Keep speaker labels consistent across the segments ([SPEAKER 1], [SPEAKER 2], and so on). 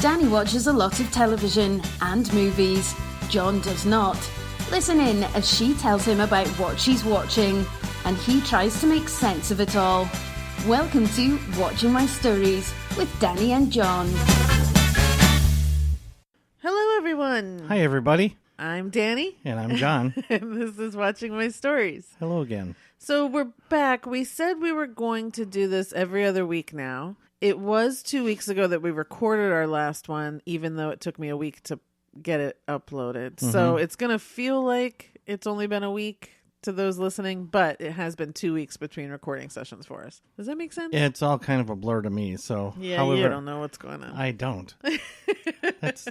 [SPEAKER 1] Danny watches a lot of television and movies. John does not. Listen in as she tells him about what she's watching, and he tries to make sense of it all. Welcome to Watching My Stories with Dhani and John.
[SPEAKER 2] Hello, everyone.
[SPEAKER 3] Hi, everybody.
[SPEAKER 2] I'm Dhani.
[SPEAKER 3] And I'm John.
[SPEAKER 2] And this is Watching My Stories.
[SPEAKER 3] Hello again.
[SPEAKER 2] So we're back. We said we were going to do this every other week now. It was 2 weeks ago that we recorded our last one, even though it took me a week to get it uploaded. Mm-hmm. So it's going to feel like it's only been a week to those listening, but it has been 2 weeks between recording sessions for us. Does that make sense?
[SPEAKER 3] It's all kind of a blur to me. So
[SPEAKER 2] yeah,
[SPEAKER 3] however,
[SPEAKER 2] you don't know what's going on.
[SPEAKER 3] I don't. That's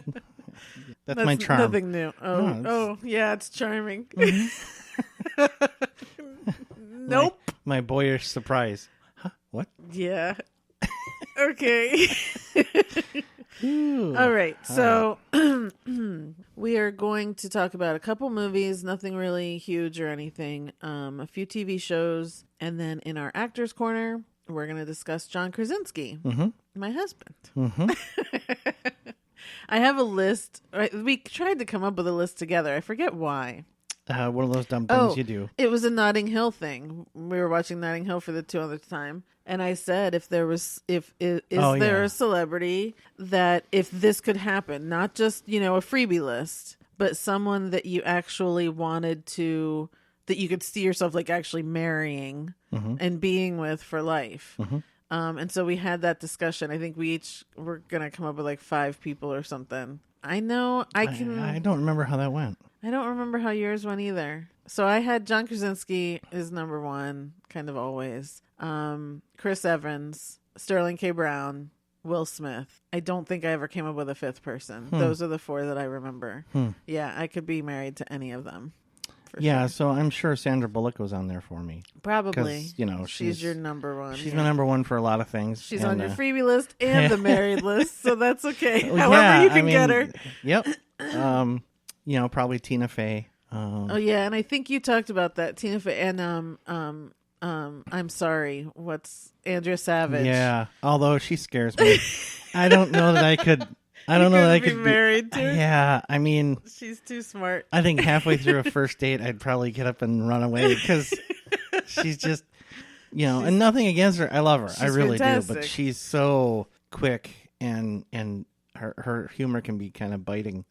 [SPEAKER 3] my charm.
[SPEAKER 2] Nothing new. Yeah, it's charming.
[SPEAKER 3] Mm-hmm.
[SPEAKER 2] Nope.
[SPEAKER 3] My boyish surprise. Huh? What?
[SPEAKER 2] Yeah. Okay. All right. So we are going to talk about a couple movies, nothing really huge or anything, a few TV shows, and then in our Actors Corner, we're going to discuss John Krasinski, my husband. Mm-hmm. I have a list. We tried to come up with a list together. I forget why.
[SPEAKER 3] One of those dumb things you do.
[SPEAKER 2] It was a Notting Hill thing. We were watching Notting Hill for the 200th time. And I said, is there a celebrity that if this could happen, not just, a freebie list, but someone that you actually wanted to, that you could see yourself like actually marrying and being with for life. Mm-hmm. And so we had that discussion. I think we each were going to come up with like 5 people or something. I know I
[SPEAKER 3] don't remember how that went.
[SPEAKER 2] I don't remember how yours went either. So I had John Krasinski is number 1, kind of always. Chris Evans, Sterling K. Brown, Will Smith. I don't think I ever came up with a 5th person. Those are the 4 that I remember. Yeah, I could be married to any of them.
[SPEAKER 3] Yeah,
[SPEAKER 2] sure.
[SPEAKER 3] So I'm sure Sandra Bullock was on there for me.
[SPEAKER 2] Probably.
[SPEAKER 3] She's
[SPEAKER 2] your number 1.
[SPEAKER 3] She's my number 1 for a lot of things.
[SPEAKER 2] She's on your freebie list and the married list, so that's okay. However you can get her.
[SPEAKER 3] Yep. Probably Tina Fey.
[SPEAKER 2] Oh yeah, and I think you talked about that, Tina Fey, and I'm sorry, what's Andrea Savage?
[SPEAKER 3] Yeah, although she scares me. I don't know that I could. I don't know that I could
[SPEAKER 2] be married to her.
[SPEAKER 3] Yeah, I mean,
[SPEAKER 2] she's too smart.
[SPEAKER 3] I think halfway through a first date, I'd probably get up and run away because she's just, and nothing against her. I love her, I really do, but she's so quick and her humor can be kind of biting.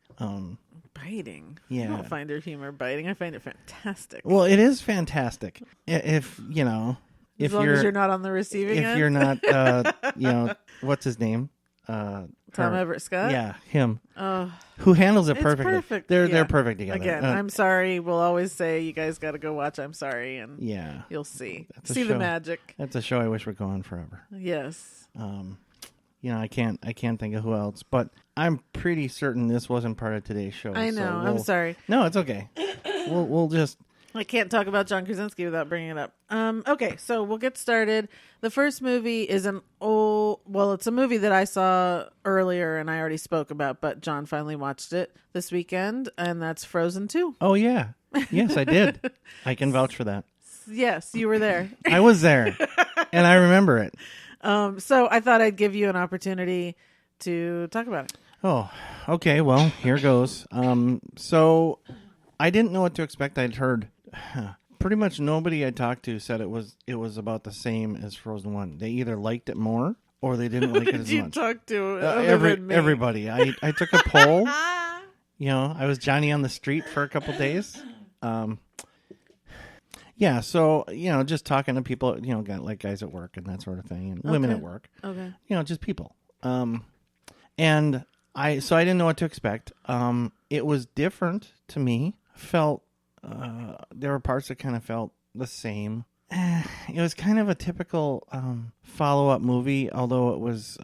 [SPEAKER 2] Biting?
[SPEAKER 3] Yeah.
[SPEAKER 2] I don't find her humor biting. I find it fantastic.
[SPEAKER 3] Well, it is fantastic. If
[SPEAKER 2] as long as you're not on the receiving end.
[SPEAKER 3] If you're not, what's his name?
[SPEAKER 2] Tom Everett Scott?
[SPEAKER 3] Yeah, him. Who handles it perfectly.
[SPEAKER 2] Perfect.
[SPEAKER 3] They're perfect together.
[SPEAKER 2] Again, I'm sorry. We'll always say you guys got to go watch I'm Sorry, and you'll see. See the magic.
[SPEAKER 3] That's a show I wish would go on forever.
[SPEAKER 2] Yes.
[SPEAKER 3] I can't think of who else, but I'm pretty certain this wasn't part of today's show.
[SPEAKER 2] I know. I'm sorry.
[SPEAKER 3] No, it's okay. We'll just.
[SPEAKER 2] I can't talk about John Krasinski without bringing it up. Okay, so we'll get started. The first movie is it's a movie that I saw earlier and I already spoke about, but John finally watched it this weekend, and that's Frozen 2.
[SPEAKER 3] Oh, yeah. Yes, I did. I can vouch for that.
[SPEAKER 2] Yes, you were there.
[SPEAKER 3] I was there, and I remember it.
[SPEAKER 2] So I thought I'd give you an opportunity to talk about it.
[SPEAKER 3] Oh, okay. Well, here goes. So I didn't know what to expect. I'd heard pretty much nobody I talked to said it was about the same as Frozen 1. They either liked it more or they didn't like it as much.
[SPEAKER 2] Did you talk to
[SPEAKER 3] everybody? I took a poll. I was Johnny on the street for a couple days. Yeah, so, just talking to people, like guys at work and that sort of thing, and women at work.
[SPEAKER 2] Okay.
[SPEAKER 3] Just people. And I didn't know what to expect. It was different to me. Felt, there were parts that kind of felt the same. It was kind of a typical follow-up movie, although it was,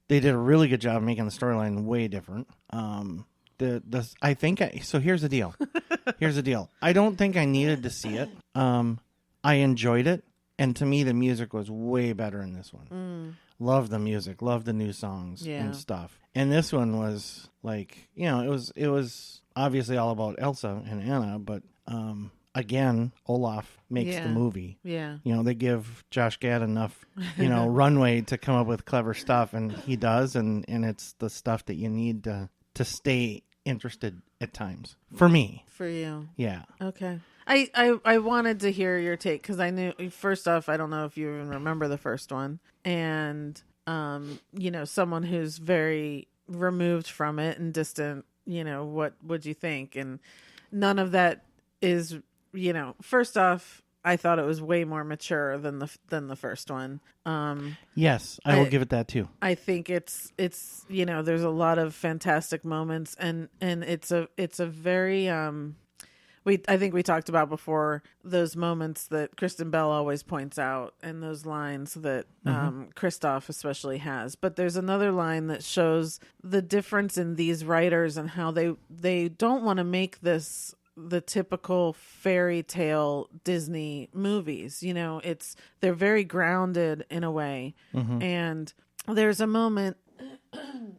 [SPEAKER 3] they did a really good job of making the storyline way different. So here's the deal. I don't think I needed to see it. I enjoyed it, and to me, the music was way better in this one. Love the music, love the new songs and stuff. And this one was like, it was obviously all about Elsa and Anna, but again, Olaf makes the movie.
[SPEAKER 2] Yeah.
[SPEAKER 3] You know, they give Josh Gad enough, runway to come up with clever stuff, and he does, and it's the stuff that you need to stay interested at times. For me.
[SPEAKER 2] For you.
[SPEAKER 3] Yeah.
[SPEAKER 2] Okay. I wanted to hear your take because I knew, first off, I don't know if you even remember the first one. And, someone who's very removed from it and distant, what would you think? And none of that is, first off, I thought it was way more mature than the first one.
[SPEAKER 3] Yes, I will give it that too.
[SPEAKER 2] I think it's there's a lot of fantastic moments and it's a very I think we talked about before those moments that Kristen Bell always points out and those lines that Christoph especially has. But there's another line that shows the difference in these writers and how they don't want to make this the typical fairy tale Disney movies. They're very grounded in a way. And there's a moment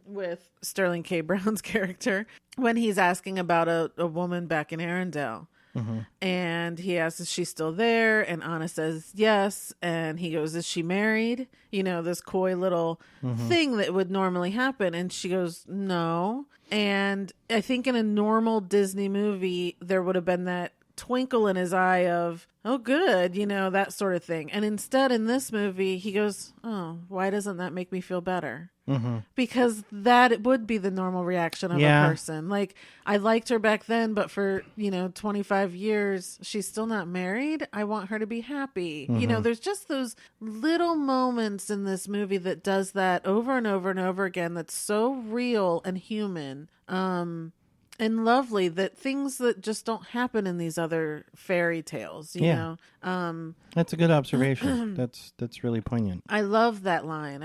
[SPEAKER 2] with Sterling K. Brown's character when he's asking about a woman back in Arendelle. And he asks, is she still there? And Anna says yes. And he goes, is she married? This coy little thing that would normally happen. And she goes, no. And I think in a normal Disney movie, there would have been that twinkle in his eye of, oh, good, that sort of thing. And instead, in this movie, he goes, oh, why doesn't that make me feel better? Because that would be the normal reaction of a person. Like, I liked her back then, but for, 25 years, she's still not married. I want her to be happy. There's just those little moments in this movie that does that over and over and over again. That's so real and human. And lovely, that things that just don't happen in these other fairy tales, you know.
[SPEAKER 3] That's a good observation. That's really poignant.
[SPEAKER 2] I love that line.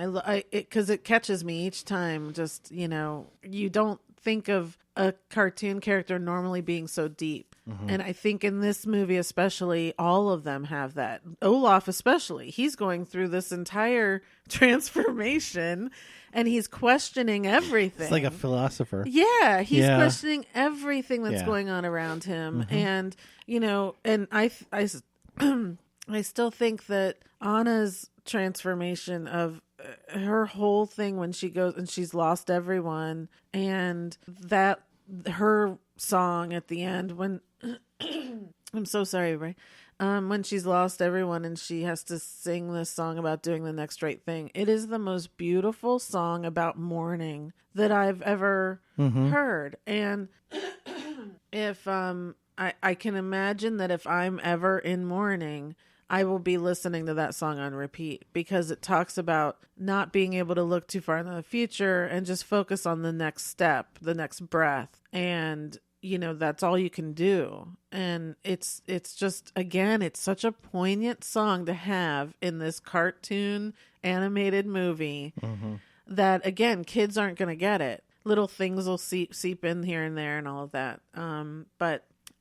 [SPEAKER 2] Because it catches me each time. Just, you don't think of a cartoon character normally being so deep. And I think in this movie especially, all of them have that. Olaf especially. He's going through this entire transformation and he's questioning everything.
[SPEAKER 3] It's like a philosopher.
[SPEAKER 2] Yeah, he's questioning everything that's going on around him. And, and I still think that Anna's transformation of her whole thing when she goes and she's lost everyone, and that her song at the end when I'm so sorry, Ray. When she's lost everyone and she has to sing this song about doing the next right thing. It is the most beautiful song about mourning that I've ever heard. And if I can imagine that if I'm ever in mourning, I will be listening to that song on repeat because it talks about not being able to look too far in the future and just focus on the next step, the next breath. And that's all you can do. And it's just, again, it's such a poignant song to have in this cartoon animated movie that, again, kids aren't going to get it. Little things will seep in here and there and all of that.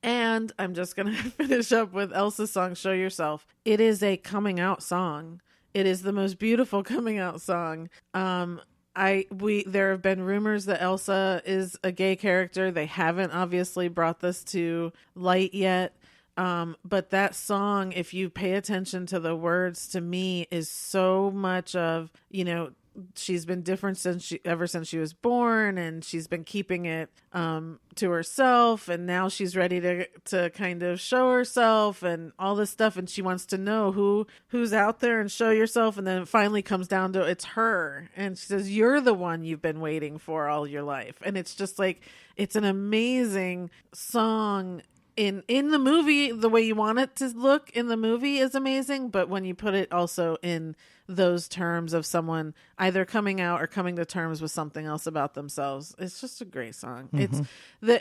[SPEAKER 2] And I'm just going to finish up with Elsa's song, Show Yourself. It is a coming out song. It is the most beautiful coming out song. There have been rumors that Elsa is a gay character. They haven't obviously brought this to light yet. But that song, if you pay attention to the words, to me is so much of, she's been different ever since she was born, and she's been keeping it to herself, and now she's ready to kind of show herself and all this stuff, and she wants to know who's out there and show yourself, and then it finally comes down to it's her, and she says, you're the one you've been waiting for all your life. And it's just like, it's an amazing song. In the movie, the way you want it to look in the movie is amazing, but when you put it also in those terms of someone either coming out or coming to terms with something else about themselves, it's just a great song.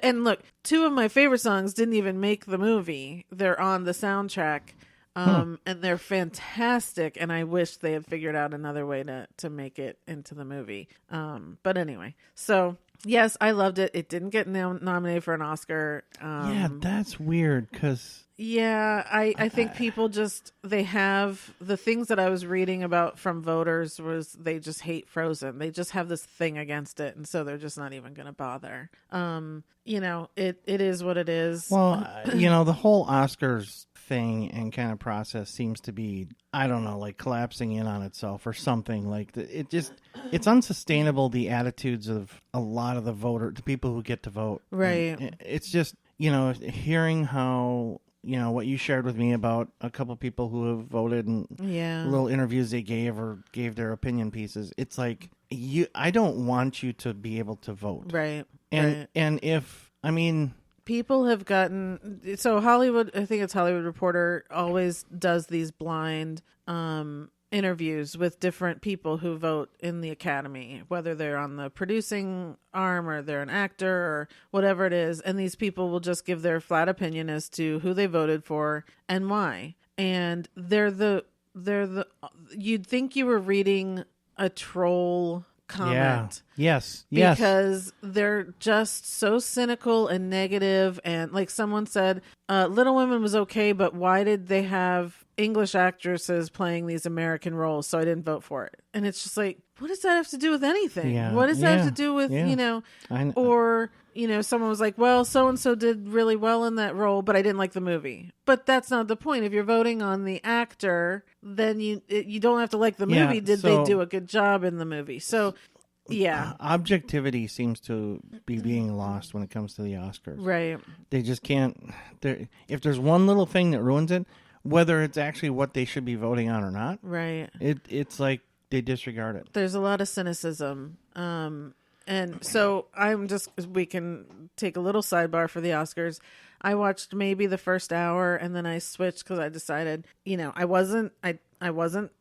[SPEAKER 2] And look, two of my favorite songs didn't even make the movie. They're on the soundtrack. And they're fantastic, and I wish they had figured out another way to make it into the movie. But anyway, so yes, I loved it. It didn't get nominated for an Oscar.
[SPEAKER 3] Yeah, that's weird because...
[SPEAKER 2] Yeah, I think people just, they have, the things that I was reading about from voters was they just hate Frozen. They just have this thing against it, and so they're just not even going to bother. You know, it is what it is.
[SPEAKER 3] Well, you know, the whole Oscars thing and kind of process seems to be, I don't know, like collapsing in on itself or something. Like it's unsustainable, the attitudes of a lot of the people who get to vote.
[SPEAKER 2] Right.
[SPEAKER 3] And it's just, you know, hearing how, you know, what you shared with me about a couple people who have voted and little interviews they gave their opinion pieces. It's like, I don't want you to be able to vote.
[SPEAKER 2] Right.
[SPEAKER 3] And if, I mean...
[SPEAKER 2] People have gotten, so Hollywood, I think it's Hollywood Reporter, always does these blind interviews with different people who vote in the Academy, whether they're on the producing arm or they're an actor or whatever it is. And these people will just give their flat opinion as to who they voted for and why. And you'd think you were reading a troll comment.
[SPEAKER 3] Yes.
[SPEAKER 2] Because they're just so cynical and negative, and like someone said, Little Women was okay, but why did they have English actresses playing these American roles? So I didn't vote for it. And it's just like, what does that have to do with anything?
[SPEAKER 3] Yeah.
[SPEAKER 2] What does that have to do with, you know, or, you know, someone was like, well, so-and-so did really well in that role, but I didn't like the movie. But that's not the point. If you're voting on the actor, then you don't have to like the movie. Did they do a good job in the movie? So, yeah.
[SPEAKER 3] Objectivity seems to be being lost when it comes to the Oscars.
[SPEAKER 2] Right.
[SPEAKER 3] They just can't. If there's one little thing that ruins it, whether it's actually what they should be voting on or not,
[SPEAKER 2] right?
[SPEAKER 3] It's like they disregard it.
[SPEAKER 2] There's a lot of cynicism. And so we can take a little sidebar for the Oscars. I watched maybe the first hour and then I switched because I decided, you know, I wasn't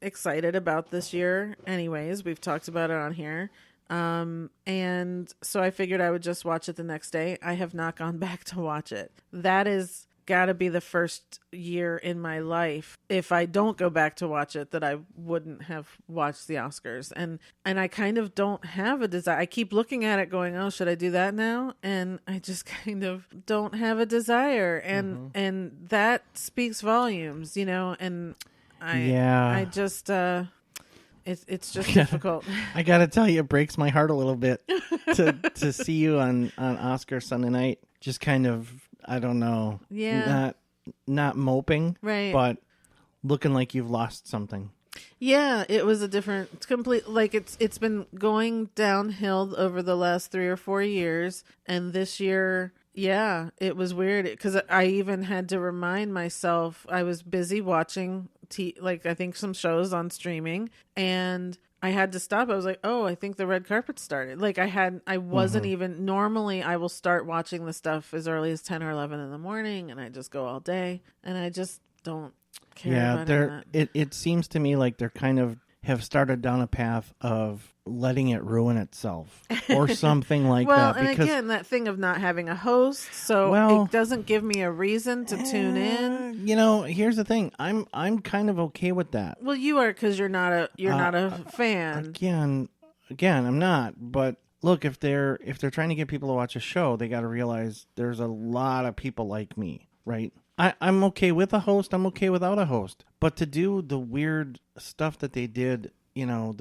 [SPEAKER 2] excited about this year anyways. We've talked about it on here. And so I figured I would just watch it the next day. I have not gone back to watch it. That is got to be the first year in my life, if I don't go back to watch it, that I wouldn't have watched the Oscars. And I kind of don't have a desire. I keep looking at it going, oh, should I do that now? And I just kind of don't have a desire. And that speaks volumes, you know, and I just, it's just difficult.
[SPEAKER 3] I got to tell you, it breaks my heart a little bit to see you on Oscar Sunday night, just kind of, I don't know.
[SPEAKER 2] Yeah.
[SPEAKER 3] Not moping.
[SPEAKER 2] Right.
[SPEAKER 3] But looking like you've lost something.
[SPEAKER 2] Yeah, it was a different, complete, like it's been going downhill over the last 3 or 4 years. And this year, yeah, it was weird because I even had to remind myself, I was busy watching I think some shows on streaming, and I had to stop. I was like, oh, I think the red carpet started. Like I wasn't even, normally I will start watching the stuff as early as 10 or 11 in the morning, and I just go all day, and I just don't care about
[SPEAKER 3] it seems to me like they're kind of have started down a path of letting it ruin itself or something like that.
[SPEAKER 2] Well, and again, that thing of not having a host, so it doesn't give me a reason to tune in.
[SPEAKER 3] You know, here's the thing. I'm kind of okay with that.
[SPEAKER 2] Well, you are, because you're not a fan.
[SPEAKER 3] Again, I'm not. But look, if they're trying to get people to watch a show, they got to realize there's a lot of people like me, right? I'm okay with a host. I'm okay without a host. But to do the weird stuff that they did, you know,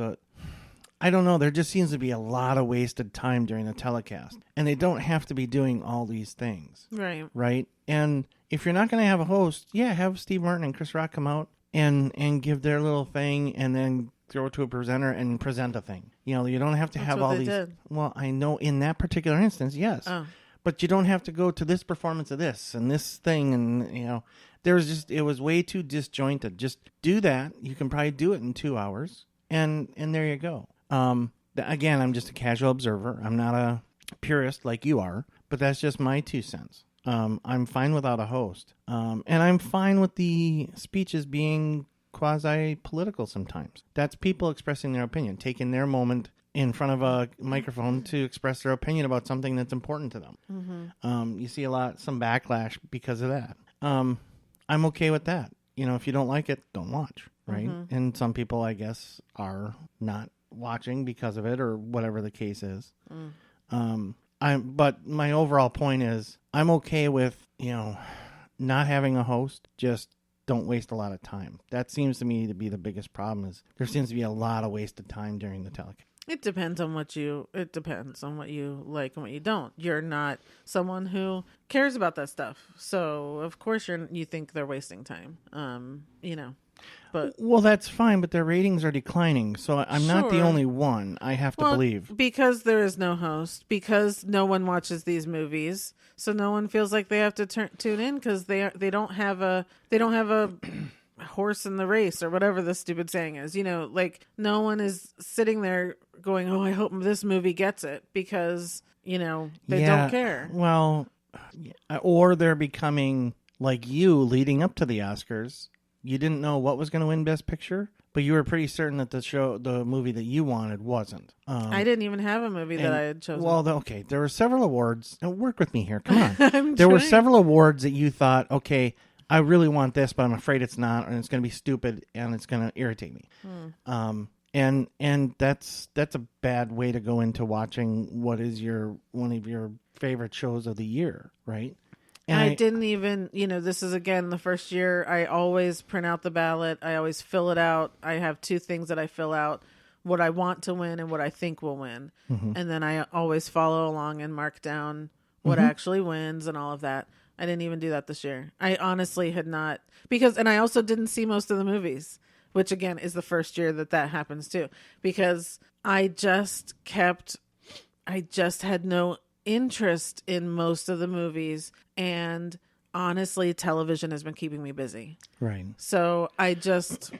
[SPEAKER 3] I don't know. There just seems to be a lot of wasted time during the telecast. And they don't have to be doing all these things.
[SPEAKER 2] Right.
[SPEAKER 3] Right? And if you're not going to have a host, have Steve Martin and Chris Rock come out and give their little thing and then throw it to a presenter and present a thing. You know, you don't have to have all these. Did. Well, I know in that particular instance, yes. Oh. But you don't have to go to this performance of this and this thing. And, you know, it was way too disjointed. Just do that. You can probably do it in 2 hours. And there you go. Again, I'm just a casual observer. I'm not a purist like you are, but that's just my 2 cents. I'm fine without a host. And I'm fine with the speeches being quasi-political sometimes. That's people expressing their opinion, taking their moment in front of a microphone to express their opinion about something that's important to them. You see some backlash because of that. I'm okay with that. if you don't like it, don't watch, right?
[SPEAKER 2] Mm-hmm.
[SPEAKER 3] And some people, I guess, are not watching because of it or whatever the case is. But my overall point is I'm okay with, not having a host. Just don't waste a lot of time. That seems to me to be the biggest problem, is there seems to be a lot of wasted time during the telecast.
[SPEAKER 2] It depends on what you like and what you don't. You're not someone who cares about that stuff. So of course you think they're wasting time. But
[SPEAKER 3] well, that's fine, but their ratings are declining. So I'm not the
[SPEAKER 2] Sure.
[SPEAKER 3] only one, I have to believe.
[SPEAKER 2] Because there is no host, because no one watches these movies. So no one feels like they have to tune in because they don't have a horse in the race or whatever the stupid saying is. Like no one is sitting there going, "Oh, I hope this movie gets it," because they don't care.
[SPEAKER 3] Well, or they're becoming like you leading up to the Oscars. You didn't know what was going to win Best Picture, but you were pretty certain that the movie that you wanted wasn't.
[SPEAKER 2] I didn't even have a movie that I had chosen.
[SPEAKER 3] Well, okay, there were several awards. Now, work with me here. Come on.
[SPEAKER 2] I'm
[SPEAKER 3] There were
[SPEAKER 2] trying.
[SPEAKER 3] several awards that you thought, okay, I really want this, but I'm afraid it's not, and it's going to be stupid, and it's going to irritate me. And that's a bad way to go into watching what is one of your favorite shows of the year, right? And
[SPEAKER 2] I didn't even, this is again the first year. I always print out the ballot. I always fill it out. I have two things that I fill out: what I want to win and what I think will win. And then I always follow along and mark down what actually wins and all of that. I didn't even do that this year. I honestly had not, and I also didn't see most of the movies, which again is the first year that happens too, because I just had no interest in most of the movies, and honestly television has been keeping me busy,
[SPEAKER 3] right.
[SPEAKER 2] so I just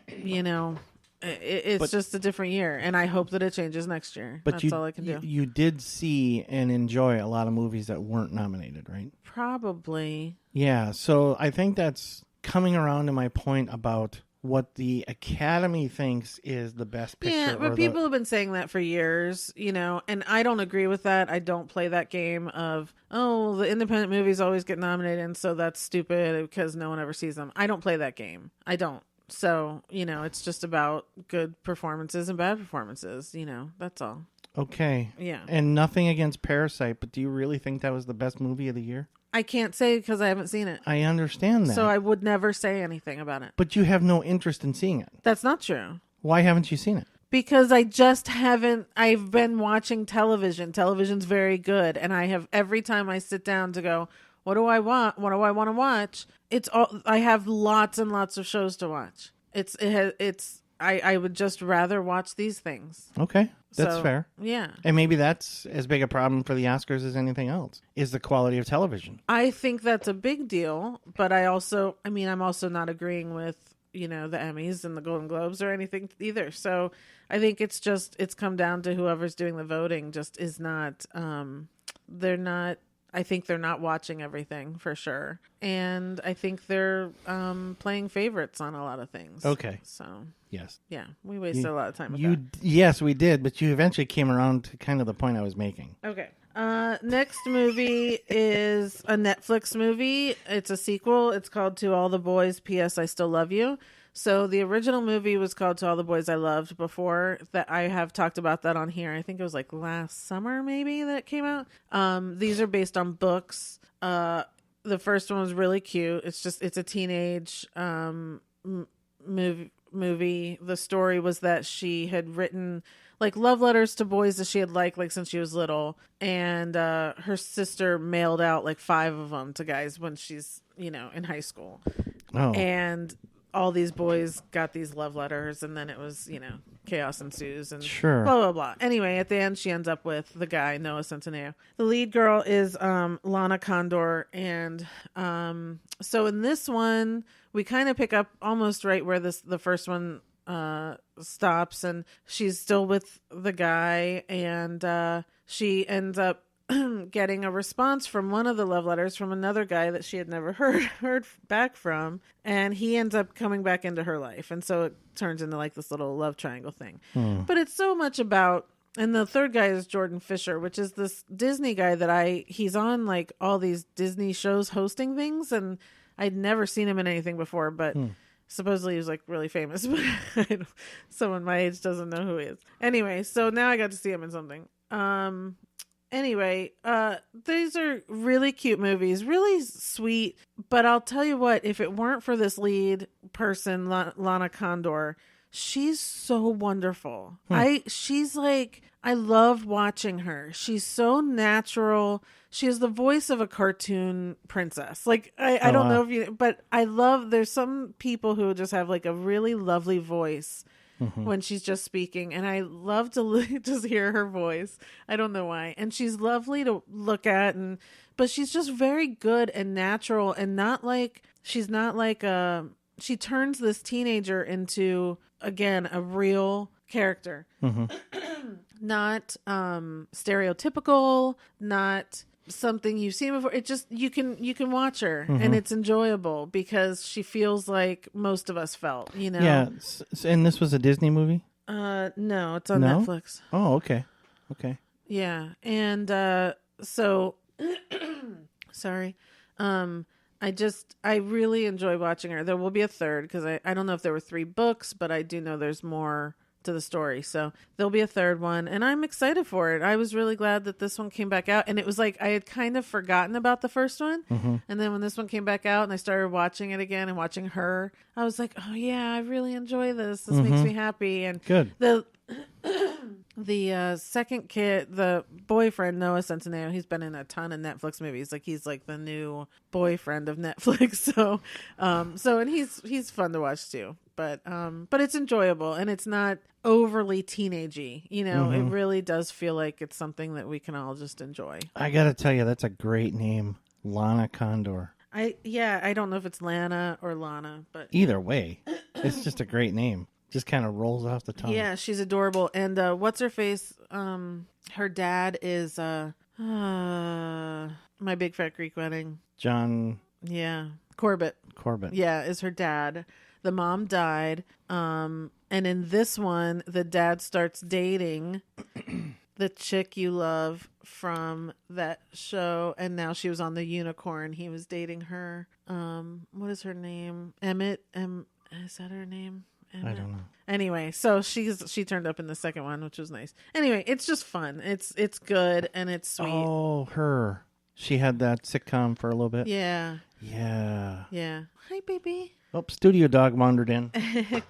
[SPEAKER 2] it's just a different year, and I hope that it changes next year.
[SPEAKER 3] But
[SPEAKER 2] that's all I can do.
[SPEAKER 3] You did see and enjoy a lot of movies that weren't nominated, right?
[SPEAKER 2] Probably.
[SPEAKER 3] Yeah, so I think that's coming around to my point about what the Academy thinks is the best picture.
[SPEAKER 2] Yeah, but people have been saying that for years, and I don't agree with that. I don't play that game of, oh, the independent movies always get nominated, and so that's stupid because no one ever sees them. I don't play that game. I don't. So, it's just about good performances and bad performances, that's all.
[SPEAKER 3] Okay.
[SPEAKER 2] Yeah.
[SPEAKER 3] And nothing against Parasite, but do you really think that was the best movie of the year?
[SPEAKER 2] I can't say because I haven't seen it.
[SPEAKER 3] I understand that.
[SPEAKER 2] So I would never say anything about it.
[SPEAKER 3] But you have no interest in seeing it.
[SPEAKER 2] That's not true.
[SPEAKER 3] Why haven't you seen it?
[SPEAKER 2] Because I just haven't. I've been watching television. Television's very good. And I have, every time I sit down to go, what do I want? What do I want to watch? I have lots and lots of shows to watch. I would just rather watch these things.
[SPEAKER 3] Okay, that's fair.
[SPEAKER 2] Yeah.
[SPEAKER 3] And maybe that's as big a problem for the Oscars as anything else, is the quality of television.
[SPEAKER 2] I think that's a big deal, but I'm also not agreeing with, the Emmys and the Golden Globes or anything either. So I think it's come down to whoever's doing the voting just is not, I think they're not watching everything for sure. And I think they're playing favorites on a lot of things.
[SPEAKER 3] Okay.
[SPEAKER 2] So,
[SPEAKER 3] yes.
[SPEAKER 2] Yeah, we wasted a lot of time with
[SPEAKER 3] that. Yes, we did, but you eventually came around to kind of the point I was making.
[SPEAKER 2] Okay. Next movie is a Netflix movie. It's a sequel. It's called To All the Boys, P.S. I Still Love You. So the original movie was called To All the Boys I Loved before. That I have talked about that on here. I think it was like last summer maybe that it came out. These are based on books. The first one was really cute. It's a teenage movie. The story was that she had written like love letters to boys that she had liked like since she was little, and her sister mailed out like 5 of them to guys when she's in high school. And all these boys got these love letters, and then it was, chaos ensues and
[SPEAKER 3] sure.
[SPEAKER 2] Blah, blah, blah. Anyway, at the end, she ends up with the guy, Noah Centineo. The lead girl is Lana Condor. And so in this one, we kind of pick up almost right where the first one stops, and she's still with the guy, and she ends up getting a response from one of the love letters from another guy that she had never heard back from, and he ends up coming back into her life, and so it turns into like this little love triangle thing. But it's so much about, and the third guy is Jordan Fisher, which is this Disney guy that he's on like all these Disney shows hosting things, and I'd never seen him in anything before, but Supposedly he was like really famous, but someone my age doesn't know who he is. Anyway, so now I got to see him in something. Anyway, these are really cute movies, really sweet. But I'll tell you what, if it weren't for this lead person, Lana Condor, she's so wonderful. She's like, I love watching her. She's so natural. She has the voice of a cartoon princess. Like, I don't know if you, but I love, there's some people who just have like a really lovely voice when she's just speaking. And I love to just hear her voice. I don't know why. And she's lovely to look at. But she's just very good and natural and she's not like she turns this teenager into, again, a real character. Not stereotypical, not something you've seen before. It just, you can watch her and it's enjoyable because she feels like most of us felt, you know?
[SPEAKER 3] Yeah. And this was a Disney movie?
[SPEAKER 2] No, it's on Netflix.
[SPEAKER 3] Oh, okay.
[SPEAKER 2] Yeah. And so sorry. I really enjoy watching her. There will be a third because I don't know if there were 3 books, but I do know there's more to the story. So there'll be a third one and I'm excited for it. I was really glad that this one came back out, and it was like I had kind of forgotten about the first one. And then when this one came back out and I started watching it again and watching her, I was like, oh yeah, I really enjoy this. This makes me happy. And
[SPEAKER 3] good.
[SPEAKER 2] The second kid, the boyfriend, Noah Centineo, he's been in a ton of Netflix movies. Like he's like the new boyfriend of Netflix. So and he's fun to watch too. But it's enjoyable and it's not overly teenagey. You know, it really does feel like it's something that we can all just enjoy.
[SPEAKER 3] I gotta tell you, that's a great name, Lana Condor.
[SPEAKER 2] I don't know if it's Lana or Lana, but
[SPEAKER 3] either way, it's just a great name. Just kind of rolls off the tongue.
[SPEAKER 2] Yeah, she's adorable. And what's her face? Her dad is My Big Fat Greek Wedding.
[SPEAKER 3] John.
[SPEAKER 2] Yeah, Corbett. Yeah, is her dad. The mom died. And in this one, the dad starts dating the chick you love from that show, and now she was on the Unicorn. He was dating her. What is her name? Emmett. Is that her name?
[SPEAKER 3] I don't know.
[SPEAKER 2] Anyway, so she turned up in the second one, which was nice. Anyway, it's just fun. It's good and it's sweet.
[SPEAKER 3] Oh, her. She had that sitcom for a little bit.
[SPEAKER 2] Yeah.
[SPEAKER 3] Yeah.
[SPEAKER 2] Hi, baby.
[SPEAKER 3] Oh, studio dog wandered in.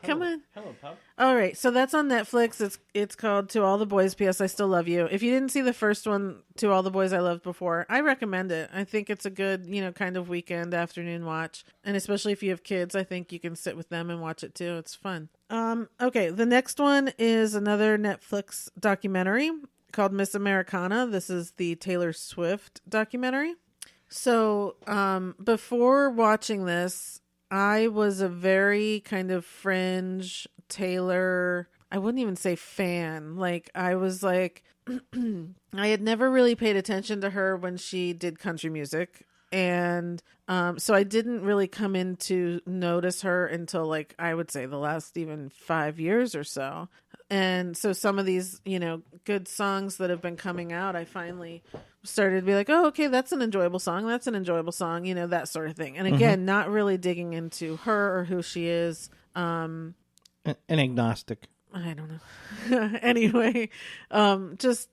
[SPEAKER 2] Come on.
[SPEAKER 3] Hello, pup.
[SPEAKER 2] All right, so that's on Netflix. It's called To All the Boys, P.S. I Still Love You. If you didn't see the first one, To All the Boys I Loved Before, I recommend it. I think it's a good, kind of weekend afternoon watch. And especially if you have kids, I think you can sit with them and watch it too. It's fun. Okay, the next one is another Netflix documentary called Miss Americana. This is the Taylor Swift documentary. So before watching this, I was a very kind of fringe Taylor, I wouldn't even say fan. Like, I was like, I had never really paid attention to her when she did country music. And so I didn't really come in to notice her until, like, I would say the last even 5 years or so. And so some of these, good songs that have been coming out, I finally started to be like, oh, okay, that's an enjoyable song. That's an enjoyable song, that sort of thing. And again, not really digging into her or who she is.
[SPEAKER 3] An agnostic.
[SPEAKER 2] I don't know. Anyway, just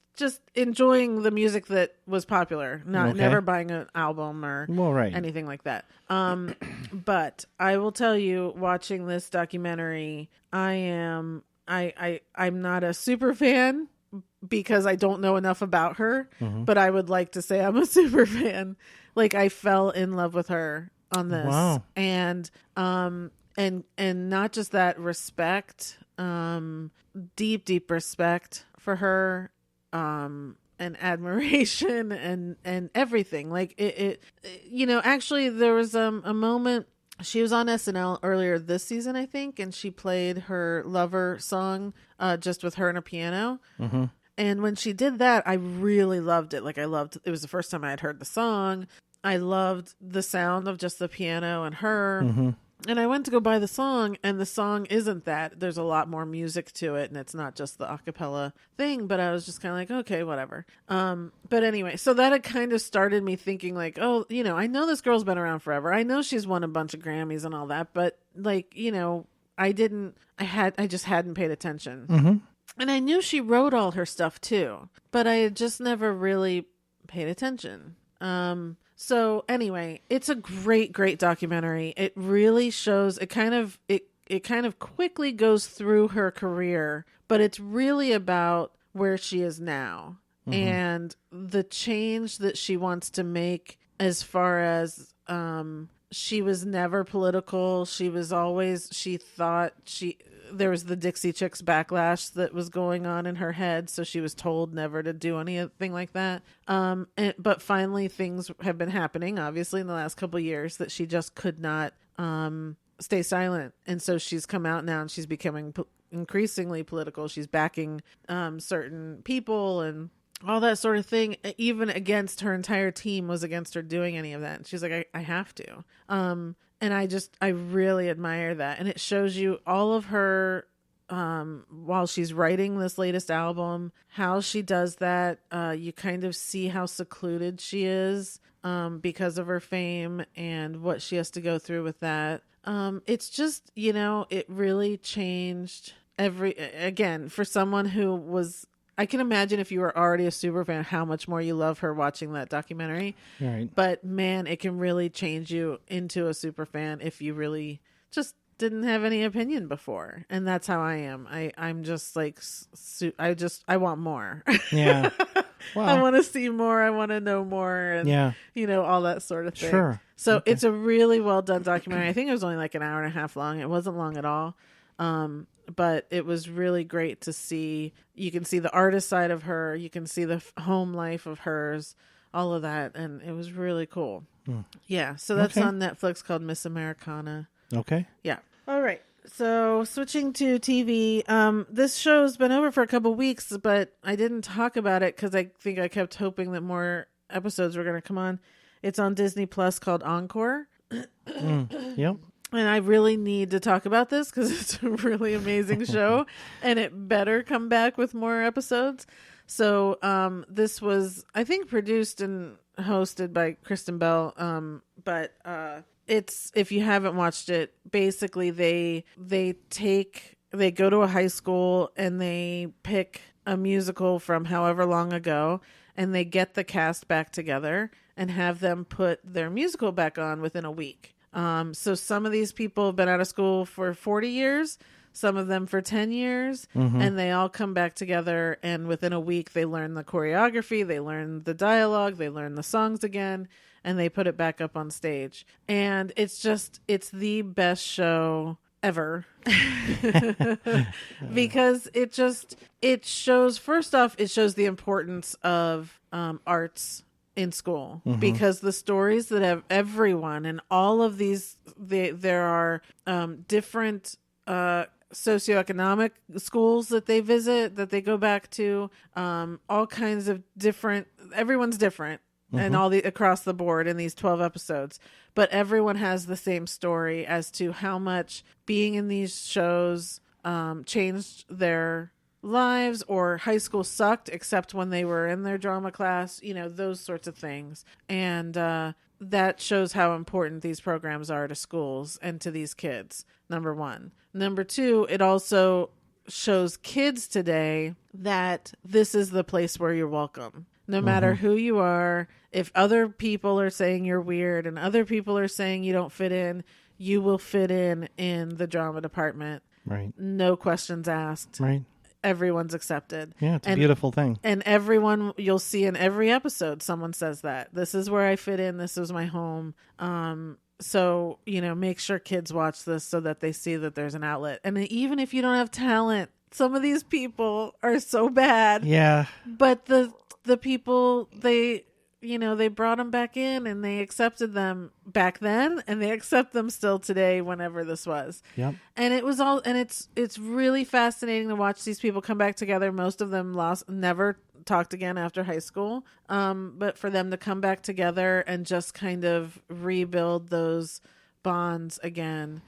[SPEAKER 2] enjoying the music that was popular, never buying an album or anything like that. But I will tell you, watching this documentary, I'm not a super fan because I don't know enough about her, but I would like to say I'm a super fan. Like, I fell in love with her on this.
[SPEAKER 3] Wow.
[SPEAKER 2] And not just that, respect, deep respect for her, and admiration and everything. Like it actually there was a moment. She was on SNL earlier this season, I think, and she played her Lover song just with her and a piano. And when she did that, I really loved it. Like, it was the first time I had heard the song. I loved the sound of just the piano and her. And I went to go buy the song, and the song isn't that. There's a lot more music to it, and it's not just the a cappella thing, but I was just kind of like, okay, whatever. But anyway, so that had kind of started me thinking like, oh, you know, I know this girl's been around forever. I know she's won a bunch of Grammys and all that, but like, you know, I just hadn't paid attention.
[SPEAKER 3] Mm-hmm.
[SPEAKER 2] And I knew she wrote all her stuff too, but I had just never really paid attention. So anyway, it's a great, great documentary. It really shows it kind of quickly goes through her career, but it's really about where she is now and the change that she wants to make as far as, she was never political. She thought there was the Dixie Chicks backlash that was going on in her head, so she was told never to do anything like that. But finally, things have been happening, obviously, in the last couple of years that she just could not stay silent, and so she's come out now and she's becoming increasingly political. She's backing certain people and all that sort of thing, even against her entire team was against her doing any of that. And she's like, I have to. And I really admire that. And it shows you all of her, while she's writing this latest album, how she does that. You kind of see how secluded she is, because of her fame and what she has to go through with that. It's just, you know, it really changed again, for someone who was, I can imagine if you were already a super fan, how much more you love her watching that documentary.
[SPEAKER 3] Right.
[SPEAKER 2] But man, it can really change you into a super fan if you really just didn't have any opinion before. And that's how I am. I'm just like, I want more.
[SPEAKER 3] Yeah. Well,
[SPEAKER 2] I want to see more. I want to know more. And, you know, all that sort of thing.
[SPEAKER 3] Sure.
[SPEAKER 2] So
[SPEAKER 3] okay.
[SPEAKER 2] It's a really well done documentary. I think it was only like an hour and a half long. It wasn't long at all. But it was really great to see. You can see the artist side of her. You can see the home life of hers, all of that. And it was really cool. Yeah. So that's on Netflix, called Miss Americana.
[SPEAKER 3] Okay.
[SPEAKER 2] Yeah. All right. So switching to TV, this show's been over for a couple weeks, but I didn't talk about it because I think I kept hoping that more episodes were going to come on. It's on Disney Plus, called Encore.
[SPEAKER 3] Yep.
[SPEAKER 2] And I really need to talk about this because it's a really amazing show and it better come back with more episodes. So this was, I think, produced and hosted by Kristen Bell. But it's, if you haven't watched it, basically they go to a high school and they pick a musical from however long ago and they get the cast back together and have them put their musical back on within a week. So some of these people have been out of school for 40 years, some of them for 10 years, and they all come back together, and within a week they learn the choreography, they learn the dialogue, they learn the songs again, and they put it back up on stage. And it's the best show ever. Because it shows, first off, it shows the importance of arts in school, because the stories that have everyone and all of these, there are different socioeconomic schools that they visit, that they go back to, all kinds of different, everyone's different and all the across the board in these 12 episodes, but everyone has the same story as to how much being in these shows changed their lives, or high school sucked except when they were in their drama class, you know, those sorts of things. And that shows how important these programs are to schools and to these kids, number one. Number two, it also shows kids today that this is the place where you're welcome. No matter who you are, if other people are saying you're weird and other people are saying you don't fit in, you will fit in the drama department.
[SPEAKER 3] Right.
[SPEAKER 2] No questions asked.
[SPEAKER 3] Right.
[SPEAKER 2] Everyone's accepted.
[SPEAKER 3] Yeah, it's a beautiful thing.
[SPEAKER 2] And everyone, you'll see in every episode, someone says that. This is where I fit in. This is my home. So, you know, make sure kids watch this so that they see that there's an outlet. And even if you don't have talent, some of these people are so bad.
[SPEAKER 3] Yeah.
[SPEAKER 2] But the people, they brought them back in and they accepted them back then, and they accept them still today, whenever this was.
[SPEAKER 3] Yep.
[SPEAKER 2] And it was all, and it's really fascinating to watch these people come back together. Most of them never talked again after high school. But for them to come back together and just kind of rebuild those bonds again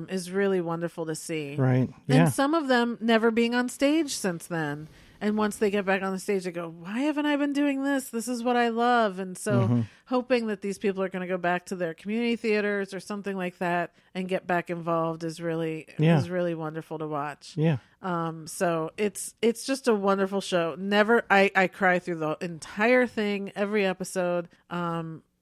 [SPEAKER 2] is really wonderful to see.
[SPEAKER 3] Right. Yeah.
[SPEAKER 2] And some of them never being on stage since then. And once they get back on the stage, they go, why haven't I been doing this? This is what I love. And so hoping that these people are going to go back to their community theaters or something like that and get back involved is really wonderful to watch.
[SPEAKER 3] Yeah.
[SPEAKER 2] So it's just a wonderful show. I cry through the entire thing, every episode.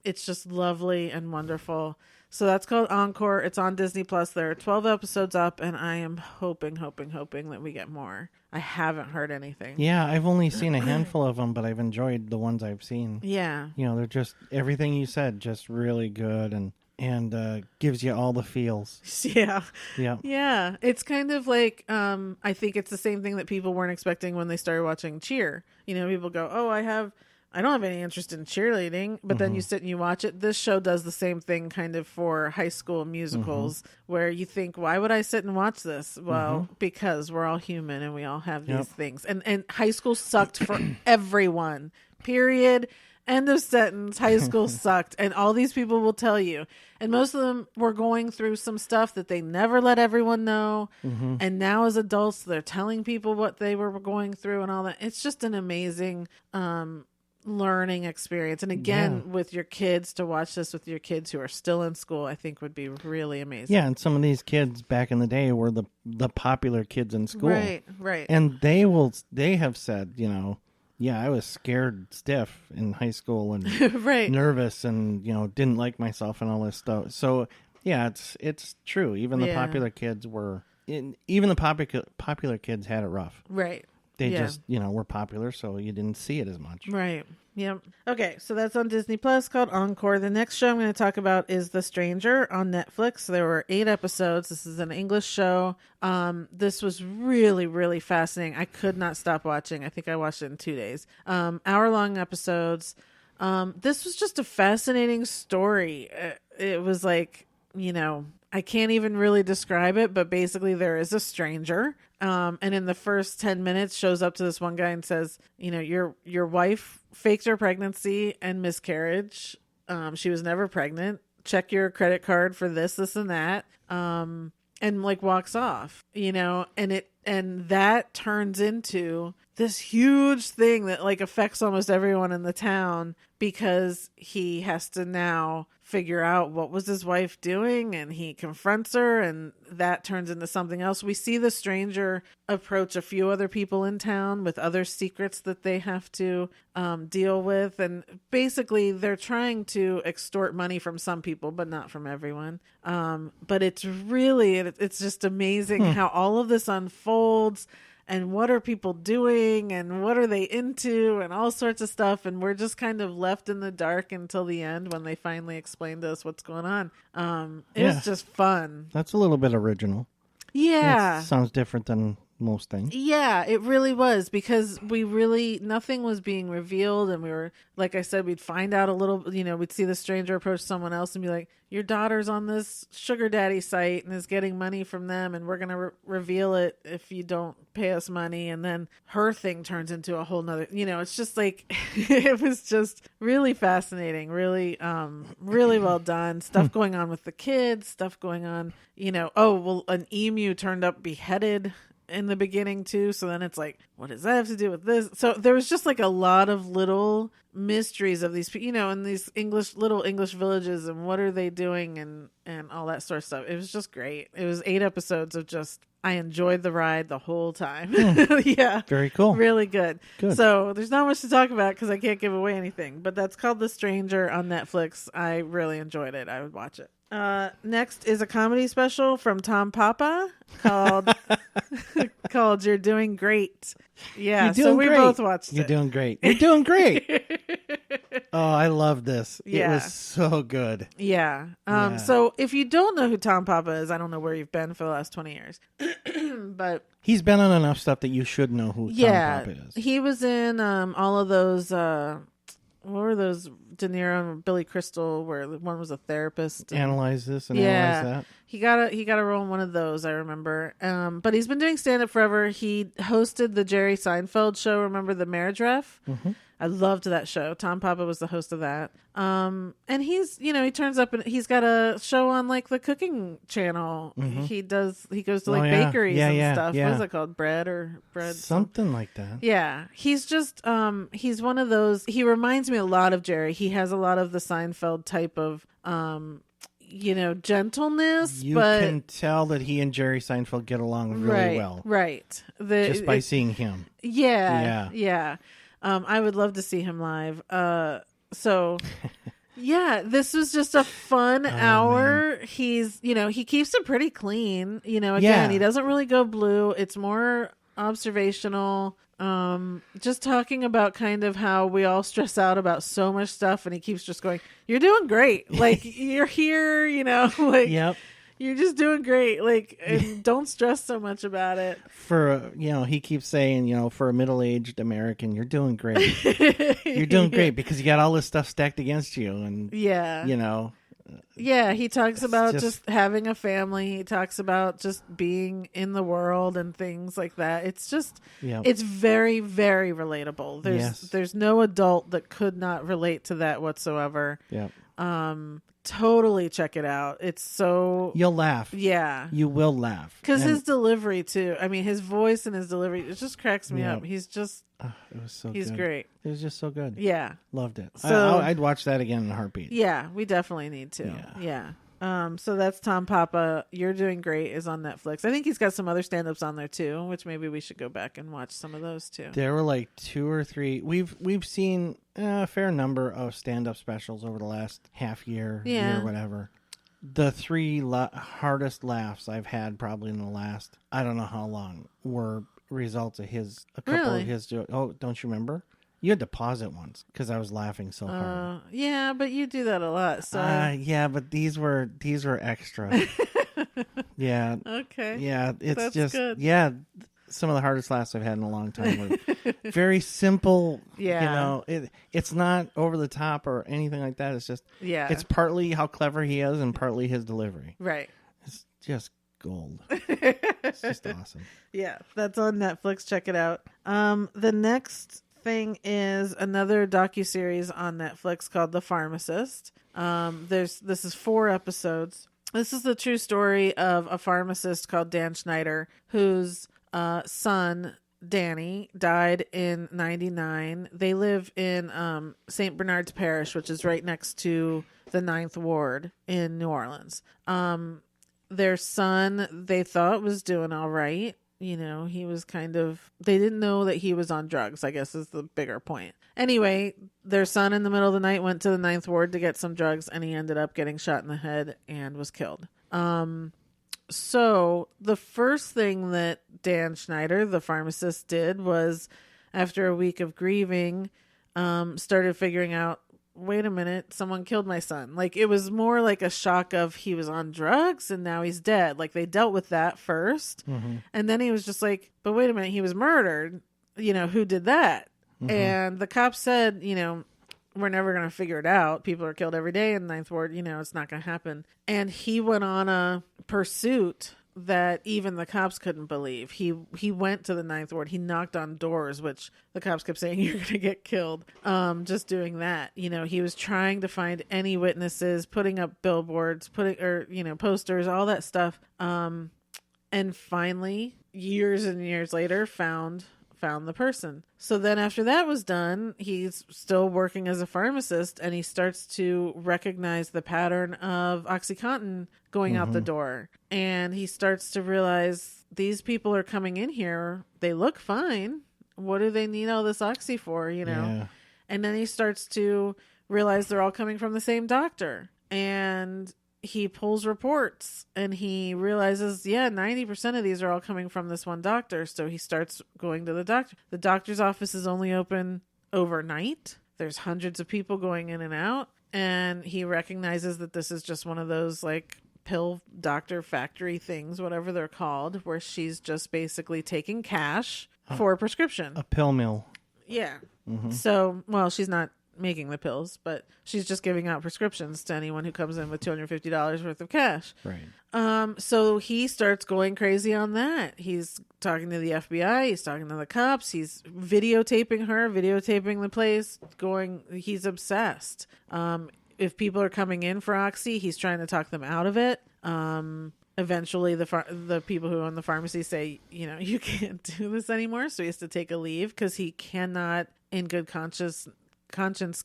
[SPEAKER 2] It's just lovely and wonderful. So that's called Encore. It's on Disney Plus. There are 12 episodes up, and I am hoping that we get more. I haven't heard anything.
[SPEAKER 3] Yeah, I've only seen a handful of them, but I've enjoyed the ones I've seen.
[SPEAKER 2] Yeah.
[SPEAKER 3] You know, they're just, everything you said, just really good and gives you all the feels.
[SPEAKER 2] Yeah.
[SPEAKER 3] Yeah.
[SPEAKER 2] Yeah. It's kind of like, I think it's the same thing that people weren't expecting when they started watching Cheer. You know, people go, oh, I don't have any interest in cheerleading, but then you sit and you watch it. This show does the same thing kind of for high school musicals where you think, why would I sit and watch this? Well, because we're all human and we all have these things. And high school sucked for everyone, period. End of sentence. High school sucked. And all these people will tell you. And most of them were going through some stuff that they never let everyone know. And now as adults, they're telling people what they were going through and all that. It's just an amazing learning experience. And again, with your kids, to watch this with your kids who are still in school, I think would be really amazing.
[SPEAKER 3] Yeah, and some of these kids back in the day were the popular kids in school.
[SPEAKER 2] Right.
[SPEAKER 3] And they have said, you know, yeah, I was scared stiff in high school and nervous and, you know, didn't like myself and all this stuff. So, yeah, it's true. Even the popular kids popular kids had it rough.
[SPEAKER 2] Right.
[SPEAKER 3] They just, you know, were popular, so you didn't see it as much.
[SPEAKER 2] Right. Yep. Okay, so that's on Disney Plus, called Encore. The next show I'm going to talk about is The Stranger on Netflix. There were 8 episodes. This is an English show. This was really, really fascinating. I could not stop watching. I think I watched it in 2 days. Hour-long episodes. This was just a fascinating story. It was like, you know, I can't even really describe it, but basically there is a stranger. And in the first 10 minutes shows up to this one guy and says, you know, your wife faked her pregnancy and miscarriage. She was never pregnant. Check your credit card for this, and that. And like walks off, you know, and that turns into this huge thing that like affects almost everyone in the town because he has to now figure out what was his wife doing, and he confronts her, and that turns into something else. We see the stranger approach a few other people in town with other secrets that they have to deal with, and basically they're trying to extort money from some people but not from everyone. But it's just amazing how all of this unfolds. And what are people doing and what are they into and all sorts of stuff. And we're just kind of left in the dark until the end when they finally explain to us what's going on. It was just fun.
[SPEAKER 3] That's a little bit original.
[SPEAKER 2] Yeah.
[SPEAKER 3] That sounds different than most things.
[SPEAKER 2] Yeah, it really was, because nothing was being revealed. And we were, like I said, we'd find out a little, you know, we'd see the stranger approach someone else and be like, your daughter's on this sugar daddy site and is getting money from them, and we're going to reveal it if you don't pay us money. And then her thing turns into a whole nother, you know, it's just like, it was just really fascinating, really, really well done. Stuff going on with the kids, stuff going on, you know, an emu turned up beheaded in the beginning too, so then it's like, what does that have to do with this? So there was just like a lot of little mysteries of these, you know, in these little English villages, and what are they doing, and all that sort of stuff. It was just great. It was 8 episodes of just, I enjoyed the ride the whole time. Yeah,
[SPEAKER 3] very cool,
[SPEAKER 2] really good. So there's not much to talk about because I can't give away anything, but that's called The Stranger on Netflix. I really enjoyed it. I would watch it. Next is a comedy special from Tom Papa called You're Doing Great. Yeah, so we both watched it.
[SPEAKER 3] You're doing great. You're doing great. Oh, I love this.
[SPEAKER 2] Yeah.
[SPEAKER 3] It was so good.
[SPEAKER 2] Yeah. So if you don't know who Tom Papa is, I don't know where you've been for the last 20 years. But
[SPEAKER 3] he's been on enough stuff that you should know who Tom Papa is.
[SPEAKER 2] He was in all of those what were those De Niro and Billy Crystal, where one was a therapist?
[SPEAKER 3] Analyze this and analyze that. He
[SPEAKER 2] got a role in one of those, I remember. But he's been doing stand-up forever. He hosted the Jerry Seinfeld show, remember, The Marriage Ref? I loved that show. Tom Papa was the host of that. And he's, he turns up and he's got a show on like the cooking channel. Mm-hmm. He goes to like bakeries and stuff.
[SPEAKER 3] Yeah.
[SPEAKER 2] What is it called? Bread?
[SPEAKER 3] Something like that.
[SPEAKER 2] Yeah. He's just, he's one of those, he reminds me a lot of Jerry. He has a lot of the Seinfeld type of, gentleness.
[SPEAKER 3] You
[SPEAKER 2] but
[SPEAKER 3] can tell that he and Jerry Seinfeld get along really well.
[SPEAKER 2] Right.
[SPEAKER 3] Just by seeing him.
[SPEAKER 2] Yeah. I would love to see him live. So yeah, this was just a fun hour. Man. He's, he keeps it pretty clean. Again, he doesn't really go blue. It's more observational. Just talking about kind of how we all stress out about so much stuff, and he keeps just going, "You're doing great. Like you're here, like
[SPEAKER 3] yep.
[SPEAKER 2] You're just doing great. Like, and don't stress so much about it."
[SPEAKER 3] For he keeps saying, for a middle-aged American, you're doing great. You're doing great because you got all this stuff stacked against you, and
[SPEAKER 2] Yeah, he talks about just having a family. He talks about just being in the world and things like that. It's just, It's very, very relatable. There's no adult that could not relate to that whatsoever.
[SPEAKER 3] Yeah.
[SPEAKER 2] Totally check it out. It's so...
[SPEAKER 3] You'll laugh.
[SPEAKER 2] Yeah.
[SPEAKER 3] You will laugh.
[SPEAKER 2] Because his delivery, too. I mean, his voice and his delivery, it just cracks me up. He's just...
[SPEAKER 3] it was so
[SPEAKER 2] He's
[SPEAKER 3] good.
[SPEAKER 2] great.
[SPEAKER 3] It was just so good.
[SPEAKER 2] Yeah.
[SPEAKER 3] Loved it.
[SPEAKER 2] So,
[SPEAKER 3] I'd watch that again in a heartbeat.
[SPEAKER 2] Yeah, we definitely need to. Yeah. So that's Tom Papa. You're Doing Great is on Netflix. I think he's got some other stand-ups on there too, which maybe we should go back and watch some of those too.
[SPEAKER 3] There were like 2 or 3. We've seen a fair number of stand-up specials over the last half year, year, whatever. The 3 hardest laughs I've had probably in the last, I don't know how long, were results of a couple of his. Oh, don't you remember? You had to pause it once because I was laughing so hard.
[SPEAKER 2] Yeah, but you do that a lot. So
[SPEAKER 3] yeah, but these were extra. Yeah.
[SPEAKER 2] Okay.
[SPEAKER 3] Yeah, it's
[SPEAKER 2] That's
[SPEAKER 3] just
[SPEAKER 2] good.
[SPEAKER 3] Yeah. Some of the hardest laughs I've had in a long time were very simple.
[SPEAKER 2] Yeah.
[SPEAKER 3] It's not over the top or anything like that. It's just It's partly how clever he is and partly his delivery.
[SPEAKER 2] Right.
[SPEAKER 3] It's just gold. It's just awesome.
[SPEAKER 2] Yeah, that's on Netflix. Check it out. The next thing is another docuseries on Netflix called The Pharmacist. This is 4 episodes. This is the true story of a pharmacist called Dan Schneider, whose son Danny died in 1999. They live in St. Bernard's Parish, which is right next to the 9th Ward in New Orleans. Their son, they thought, was doing all right. He was they didn't know that he was on drugs, I guess is the bigger point. Anyway, their son in the middle of the night went to the 9th Ward to get some drugs, and he ended up getting shot in the head and was killed. So the first thing that Dan Schneider, the pharmacist, did was, after a week of grieving, started figuring out, wait a minute, someone killed my son. Like, it was more like a shock of he was on drugs and now he's dead. Like, they dealt with that first. Mm-hmm. And then he was just like, but wait a minute, he was murdered. Who did that? Mm-hmm. And the cops said, we're never going to figure it out. People are killed every day in the 9th Ward. It's not going to happen. And he went on a pursuit that even the cops couldn't believe. He went to the 9th Ward. He knocked on doors, which the cops kept saying, you're going to get killed. Just doing that. He was trying to find any witnesses, putting up billboards, posters, all that stuff. And finally, years and years later, found the person. So then after that was done, he's still working as a pharmacist, and he starts to recognize the pattern of OxyContin going out the door. And he starts to realize these people are coming in here. They look fine. What do they need all this Oxy for, Yeah. And then he starts to realize they're all coming from the same doctor. And he pulls reports and he realizes, 90% of these are all coming from this one doctor. So he starts going to the doctor. The doctor's office is only open overnight. There's hundreds of people going in and out. And he recognizes that this is just one of those like pill doctor factory things, whatever they're called, where she's just basically taking cash for a prescription.
[SPEAKER 3] A pill mill.
[SPEAKER 2] Yeah. Mm-hmm. So, well, she's not making the pills, but she's just giving out prescriptions to anyone who comes in with $250 worth of cash.
[SPEAKER 3] Right.
[SPEAKER 2] So he starts going crazy on that. He's talking to the FBI. He's talking to the cops. He's videotaping her, videotaping the place. He's obsessed. If people are coming in for Oxy, he's trying to talk them out of it. Eventually, the people who own the pharmacy say, you can't do this anymore. So he has to take a leave because he cannot, in good conscience,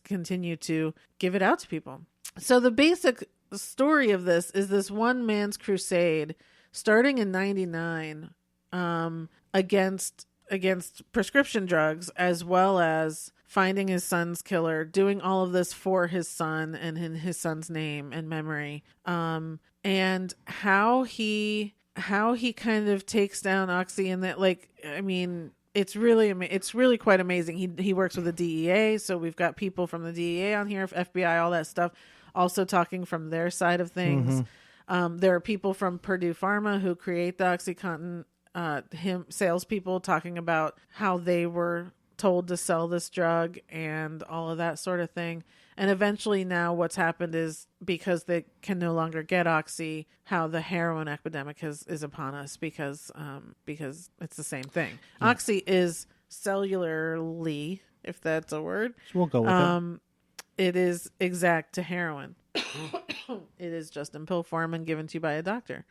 [SPEAKER 2] continue to give it out to people. So the basic story of this is this one man's crusade starting in 1999 against prescription drugs, as well as finding his son's killer, doing all of this for his son and in his son's name and memory. And how he kind of takes down Oxy, and that, it's really quite amazing. He works with the DEA, so we've got people from the DEA on here, FBI, all that stuff, also talking from their side of things. There are people from Purdue Pharma who create the OxyContin, salespeople talking about how they were told to sell this drug and all of that sort of thing. And eventually now what's happened is, because they can no longer get Oxy, how the heroin epidemic is upon us because it's the same thing. Yeah. Oxy is cellularly, if that's a word.
[SPEAKER 3] We'll go with it.
[SPEAKER 2] It is exact to heroin. It is just in pill form and given to you by a doctor.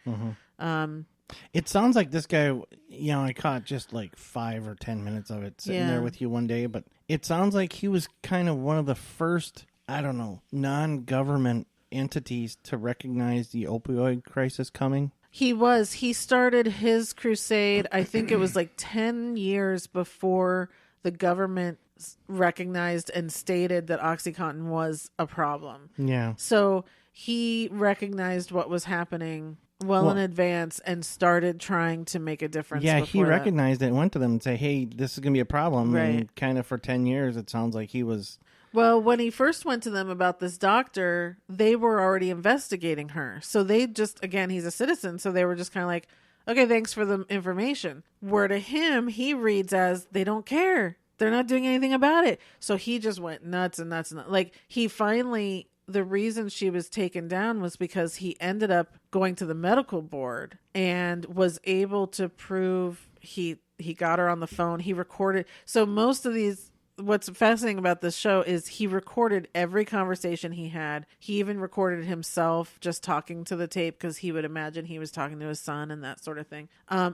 [SPEAKER 3] It sounds like this guy, I caught just like 5 or 10 minutes of it sitting there with you one day, but it sounds like he was kind of one of the first, non-government entities to recognize the opioid crisis coming.
[SPEAKER 2] He started his crusade, I think it was like 10 years before the government recognized and stated that OxyContin was a problem.
[SPEAKER 3] Yeah.
[SPEAKER 2] So he recognized what was happening well in advance and started trying to make a difference.
[SPEAKER 3] Yeah, he recognized it and went to them and say, hey, this is going to be a problem.
[SPEAKER 2] Right.
[SPEAKER 3] And kind of for 10 years, it sounds like he was...
[SPEAKER 2] Well, when he first went to them about this doctor, they were already investigating her. So they just, again, he's a citizen, so they were just kind of like, okay, thanks for the information. Where to him, he reads as, they don't care. They're not doing anything about it. So he just went nuts and nuts. Like, he finally... The reason she was taken down was because he ended up going to the medical board and was able to prove he got her on the phone. He recorded. So most of these, what's fascinating about this show is he recorded every conversation he had. He even recorded himself just talking to the tape because he would imagine he was talking to his son and that sort of thing.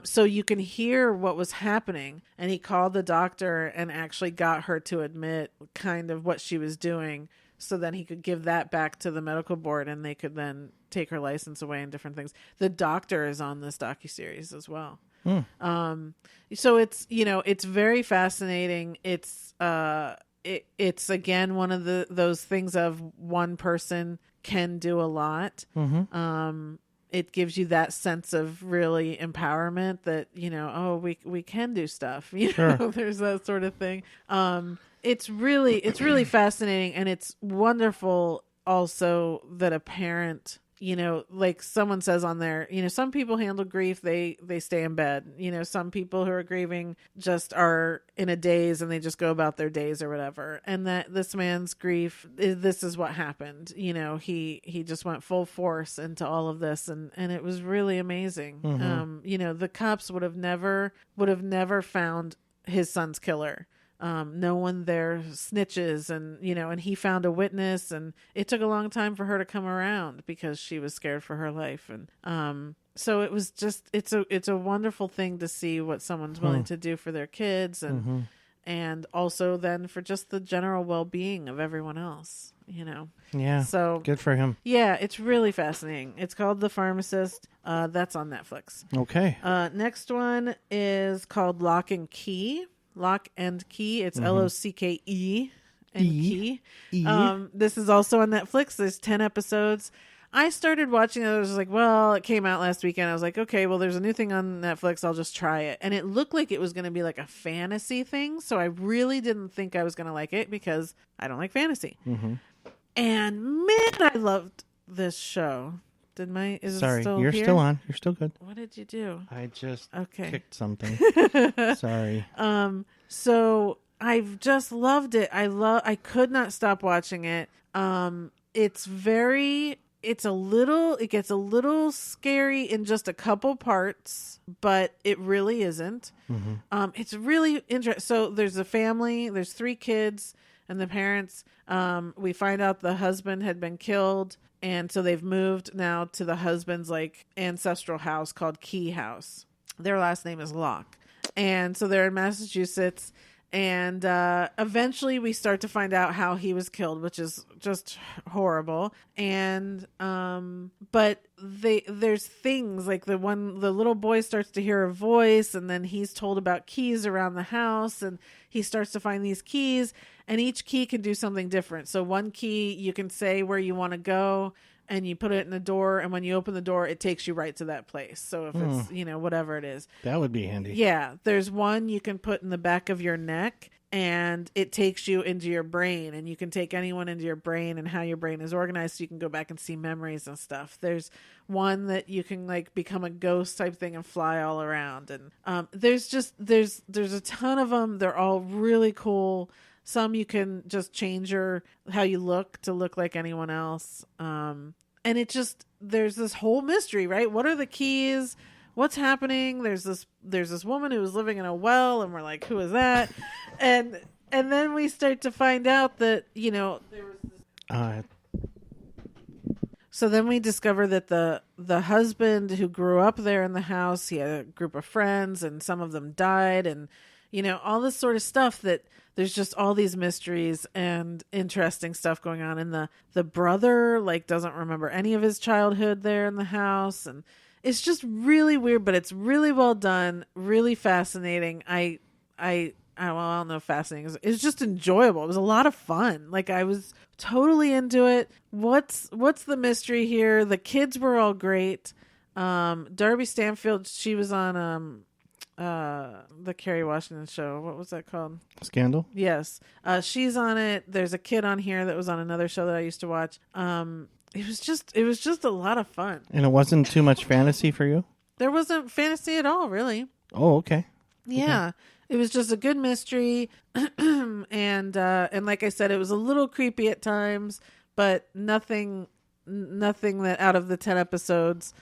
[SPEAKER 2] So you can hear what was happening. And he called the doctor and actually got her to admit kind of what she was doing. So then he could give that back to the medical board and they could then take her license away and different things. The doctor is on this docuseries as well. So it's, it's very fascinating. It's again, one of those things of one person can do a lot. It gives you that sense of really empowerment that, we can do stuff,
[SPEAKER 3] Sure.
[SPEAKER 2] There's that sort of thing. It's really fascinating, and it's wonderful also that a parent, like someone says on there, some people handle grief, they stay in bed. Some people who are grieving just are in a daze and they just go about their days or whatever. And that this man's grief, this is what happened. He just went full force into all of this, and it was really amazing. The cops would have never found his son's killer. No one there snitches, and he found a witness, and it took a long time for her to come around because she was scared for her life. And, so it was just, it's a wonderful thing to see what someone's willing to do for their kids and also then for just the general well-being of everyone else,
[SPEAKER 3] Yeah.
[SPEAKER 2] So
[SPEAKER 3] good for him.
[SPEAKER 2] Yeah. It's really fascinating. It's called The Pharmacist. That's on Netflix.
[SPEAKER 3] Okay.
[SPEAKER 2] Next one is called Locke and Key. Lock and Key. It's LOCKE and Key. This is also on Netflix. There's 10 episodes. I started watching it. I was like, well, it came out last weekend. I was like, okay, well, there's a new thing on Netflix. I'll just try it. And it looked like it was going to be like a fantasy thing. So I really didn't think I was going to like it because I don't like fantasy. And man, I loved this show. Sorry,
[SPEAKER 3] you're
[SPEAKER 2] here?
[SPEAKER 3] Still on. You're still good.
[SPEAKER 2] What did you do?
[SPEAKER 3] I just
[SPEAKER 2] kicked
[SPEAKER 3] something. Sorry.
[SPEAKER 2] So I've just loved it. I could not stop watching it. It gets a little scary in just a couple parts, but it really isn't. It's really interesting. So there's a family, there's 3 kids and the parents. We find out the husband had been killed. And so they've moved now to the husband's like ancestral house called Key House. Their last name is Locke. And so they're in Massachusetts. And eventually we start to find out how he was killed, which is just horrible. And but there's things like the little boy starts to hear a voice, and then he's told about keys around the house, and he starts to find these keys, and each key can do something different. So one key, you can say where you want to go, and you put it in the door, and when you open the door, it takes you right to that place. So if it's, whatever it is.
[SPEAKER 3] That would be handy.
[SPEAKER 2] Yeah. There's one you can put in the back of your neck, and it takes you into your brain, and you can take anyone into your brain and how your brain is organized, so you can go back and see memories and stuff. There's one that you can like become a ghost type thing and fly all around. And there's a ton of them. They're all really cool. Some you can just change how you look to look like anyone else. And there's this whole mystery, right? What are the keys? What's happening? There's this woman who was living in a well, and we're like, who is that? and then we start to find out that, there was this... So then we discover that the husband who grew up there in the house, he had a group of friends, and some of them died, and all this sort of stuff, that there's just all these mysteries and interesting stuff going on. And the brother like doesn't remember any of his childhood there in the house. And it's just really weird, but it's really well done, really fascinating. I don't know if fascinating. It's just enjoyable. It was a lot of fun. Like, I was totally into it. What's the mystery here? The kids were all great. Darby Stanfield, she was on the Kerry Washington show. What was that called?
[SPEAKER 3] Scandal?
[SPEAKER 2] Yes. She's on it. There's a kid on here that was on another show that I used to watch. It was just a lot of fun.
[SPEAKER 3] And it wasn't too much fantasy for you?
[SPEAKER 2] There wasn't fantasy at all, really.
[SPEAKER 3] Oh, okay.
[SPEAKER 2] Yeah. Okay. It was just a good mystery. and like I said, it was a little creepy at times, but nothing that out of the 10 episodes,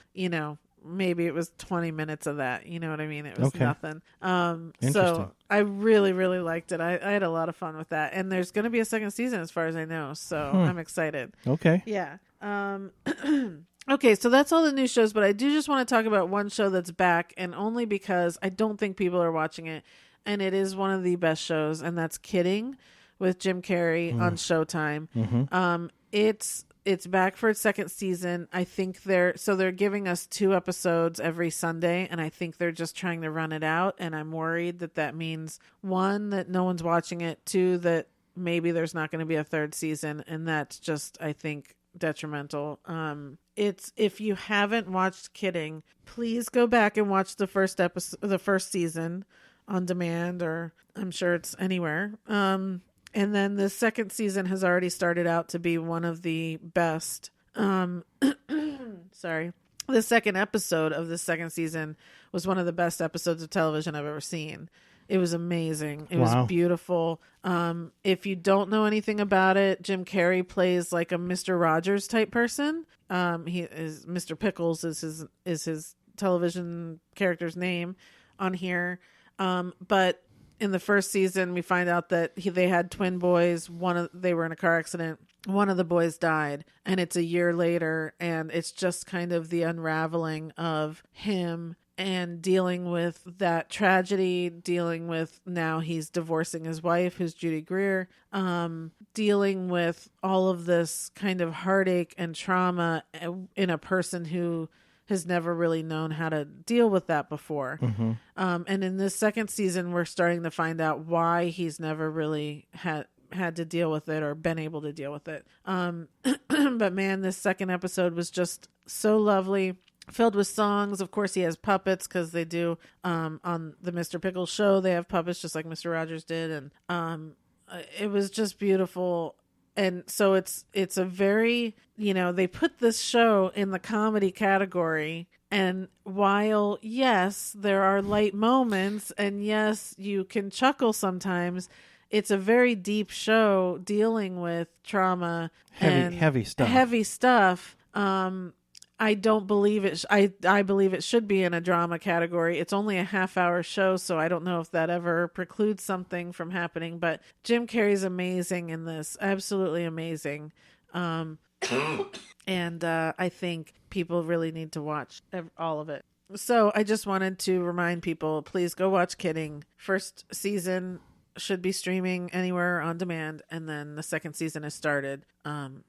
[SPEAKER 2] maybe it was 20 minutes of that. You know what I mean? It was nothing. So I really, really liked it. I had a lot of fun with that. And there's going to be a second season as far as I know. So I'm excited.
[SPEAKER 3] Okay.
[SPEAKER 2] Yeah. Okay, so that's all the new shows, but I do just want to talk about one show that's back, and only because I don't think people are watching it, and it is one of the best shows, and that's Kidding with Jim Carrey on Showtime. Mm-hmm. It's back for its second season. I think they're giving us 2 episodes every Sunday, and I think they're just trying to run it out, and I'm worried that means, 1, that no one's watching it, 2, that maybe there's not going to be a third season, and that's just, I think, detrimental. If you haven't watched Kidding, please go back and watch the first season on demand, or I'm sure it's anywhere. And then the second season has already started out to be one of the best. Sorry. The second episode of the second season was one of the best episodes of television I've ever seen. It was amazing. It was beautiful. If you don't know anything about it, Jim Carrey plays like a Mr. Rogers type person. He is Mr. Pickles is his television character's name on here. But in the first season, we find out that they had twin boys. They were in a car accident. One of the boys died, and it's a year later, and it's just kind of the unraveling of him and dealing with that tragedy, dealing with now he's divorcing his wife, who's Judy Greer, dealing with all of this kind of heartache and trauma in a person who has never really known how to deal with that before. Mm-hmm. And in this second season, we're starting to find out why he's never really had to deal with it or been able to deal with it. But man, this second episode was just so lovely. Filled with songs. Of course, he has puppets because they do on the Mr. Pickles show. They have puppets just like Mr. Rogers did, and it was just beautiful. And so it's a very, they put this show in the comedy category. And while yes, there are light moments, and yes, you can chuckle sometimes, it's a very deep show dealing with trauma and
[SPEAKER 3] heavy stuff.
[SPEAKER 2] Heavy stuff. I don't believe it. I believe it should be in a drama category. It's only a half-hour show, so I don't know if that ever precludes something from happening. But Jim Carrey's amazing in this, absolutely amazing. And I think people really need to watch all of it. So I just wanted to remind people, please go watch Kidding. First season should be streaming anywhere on demand, and then the second season has started.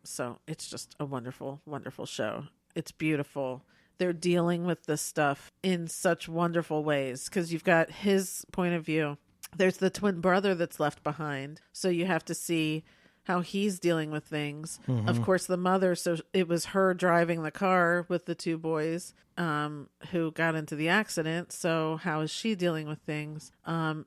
[SPEAKER 2] So it's just a wonderful, wonderful show. It's beautiful. They're dealing with this stuff in such wonderful ways because you've got his point of view. There's the twin brother that's left behind. So you have to see how he's dealing with things. Mm-hmm. Of course, the mother, so it was her driving the car with the two boys who got into the accident. So how is she dealing with things?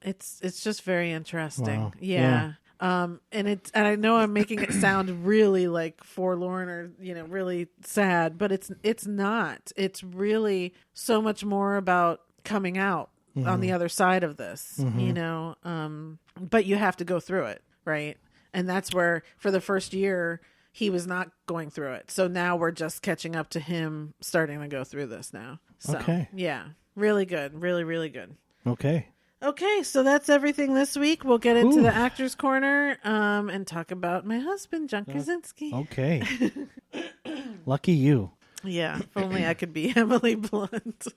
[SPEAKER 2] It's just very interesting. Wow. Yeah. And I know I'm making it sound really like forlorn or, really sad, but it's not. It's really so much more about coming out mm-hmm. on the other side of this, mm-hmm. But you have to go through it, right? And that's where for the first year he was not going through it. So now we're just catching up to him starting to go through this now. So, okay. Yeah, really good. Really, really good. Okay, so that's everything this week. We'll get into the Actors Corner and talk about my husband, John Krasinski.
[SPEAKER 3] Okay. Lucky you.
[SPEAKER 2] Yeah, if only I could be Emily Blunt.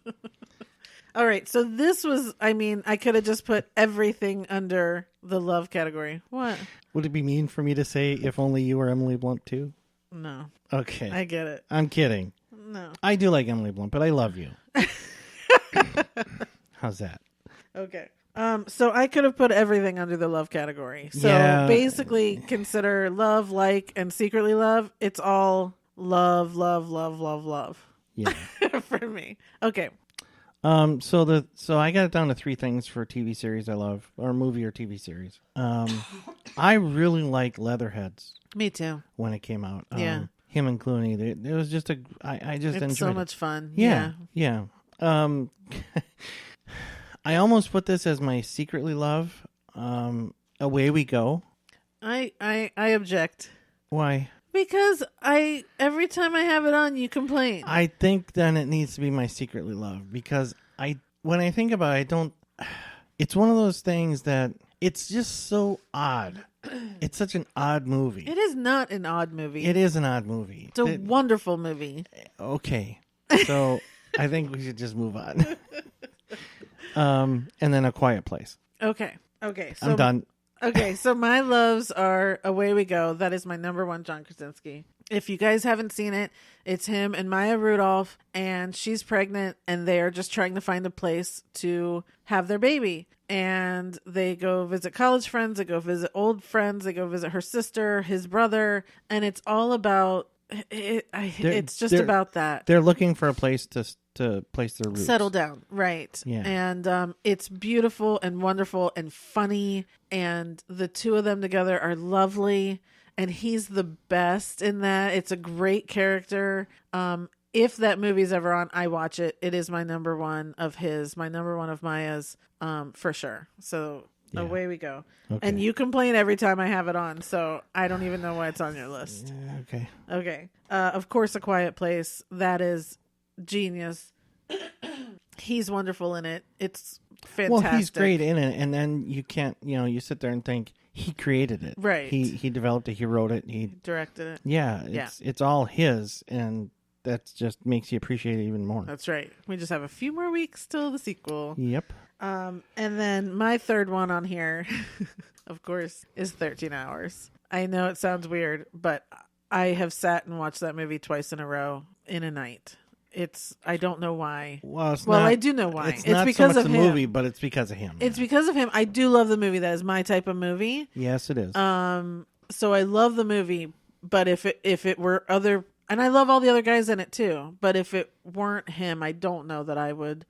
[SPEAKER 2] All right, so this was, I could have just put everything under the love category. What?
[SPEAKER 3] Would it be mean for me to say if only you were Emily Blunt too?
[SPEAKER 2] No.
[SPEAKER 3] Okay.
[SPEAKER 2] I get it.
[SPEAKER 3] I'm kidding.
[SPEAKER 2] No.
[SPEAKER 3] I do like Emily Blunt, but I love you. How's that?
[SPEAKER 2] Okay. So I could have put everything under the love category. So basically consider love, like, and secretly love. It's all love, love, love, love, love.
[SPEAKER 3] Yeah.
[SPEAKER 2] For me. Okay.
[SPEAKER 3] So I got it down to 3 things for TV series I love, or movie or TV series. I really like Leatherheads.
[SPEAKER 2] Me too.
[SPEAKER 3] When it came out.
[SPEAKER 2] Yeah.
[SPEAKER 3] Him and Clooney. It was just I just enjoyed it.
[SPEAKER 2] It's so much fun.
[SPEAKER 3] Yeah. I almost put this as my secretly love. Away We Go.
[SPEAKER 2] I object.
[SPEAKER 3] Why?
[SPEAKER 2] Because every time I have it on, you complain.
[SPEAKER 3] I think then it needs to be my secretly love because when I think about it, it's one of those things that it's just so odd. It's such an odd movie.
[SPEAKER 2] It is not an odd movie.
[SPEAKER 3] It is an odd movie.
[SPEAKER 2] It's a wonderful movie.
[SPEAKER 3] Okay. So I think we should just move on. And then A Quiet Place.
[SPEAKER 2] Okay. So
[SPEAKER 3] I'm done.
[SPEAKER 2] Okay, so my loves are Away We Go. That is my number one John Krasinski. If you guys haven't seen it, it's him and Maya Rudolph, and she's pregnant, and they're just trying to find a place to have their baby. And they go visit college friends, they go visit old friends, they go visit her sister, his brother, and it's all about it's just about that.
[SPEAKER 3] They're looking for a place to place their roots.
[SPEAKER 2] Settle down, right.
[SPEAKER 3] Yeah.
[SPEAKER 2] And it's beautiful and wonderful and funny, and the two of them together are lovely, and he's the best in that. It's a great character. If that movie's ever on, I watch it. It is my number one of his, my number one of Maya's, for sure. So yeah. Away we go. Okay. And you complain every time I have it on, so I don't even know why it's on your list.
[SPEAKER 3] Yeah,
[SPEAKER 2] okay. Of course, A Quiet Place. That is genius. He's wonderful in it. It's fantastic.
[SPEAKER 3] Well, he's great in it, and then you can't, you sit there and think he created it.
[SPEAKER 2] Right.
[SPEAKER 3] He developed it. He wrote it. He
[SPEAKER 2] directed it.
[SPEAKER 3] Yeah. It's all his, and that just makes you appreciate it even more.
[SPEAKER 2] That's right. We just have a few more weeks till the sequel.
[SPEAKER 3] Yep.
[SPEAKER 2] And then my third one on here, of course, is 13 Hours. I know it sounds weird, but I have sat and watched that movie twice in a row in a night. I don't know why.
[SPEAKER 3] Well,
[SPEAKER 2] I do know why.
[SPEAKER 3] It's not
[SPEAKER 2] because
[SPEAKER 3] so much
[SPEAKER 2] of
[SPEAKER 3] the
[SPEAKER 2] him.
[SPEAKER 3] movie, but it's because of him.
[SPEAKER 2] It's because of him. I do love the movie. That is my type of movie.
[SPEAKER 3] Yes, it is.
[SPEAKER 2] So I love the movie, but if it were other, and I love all the other guys in it too, but if it weren't him, I don't know that I would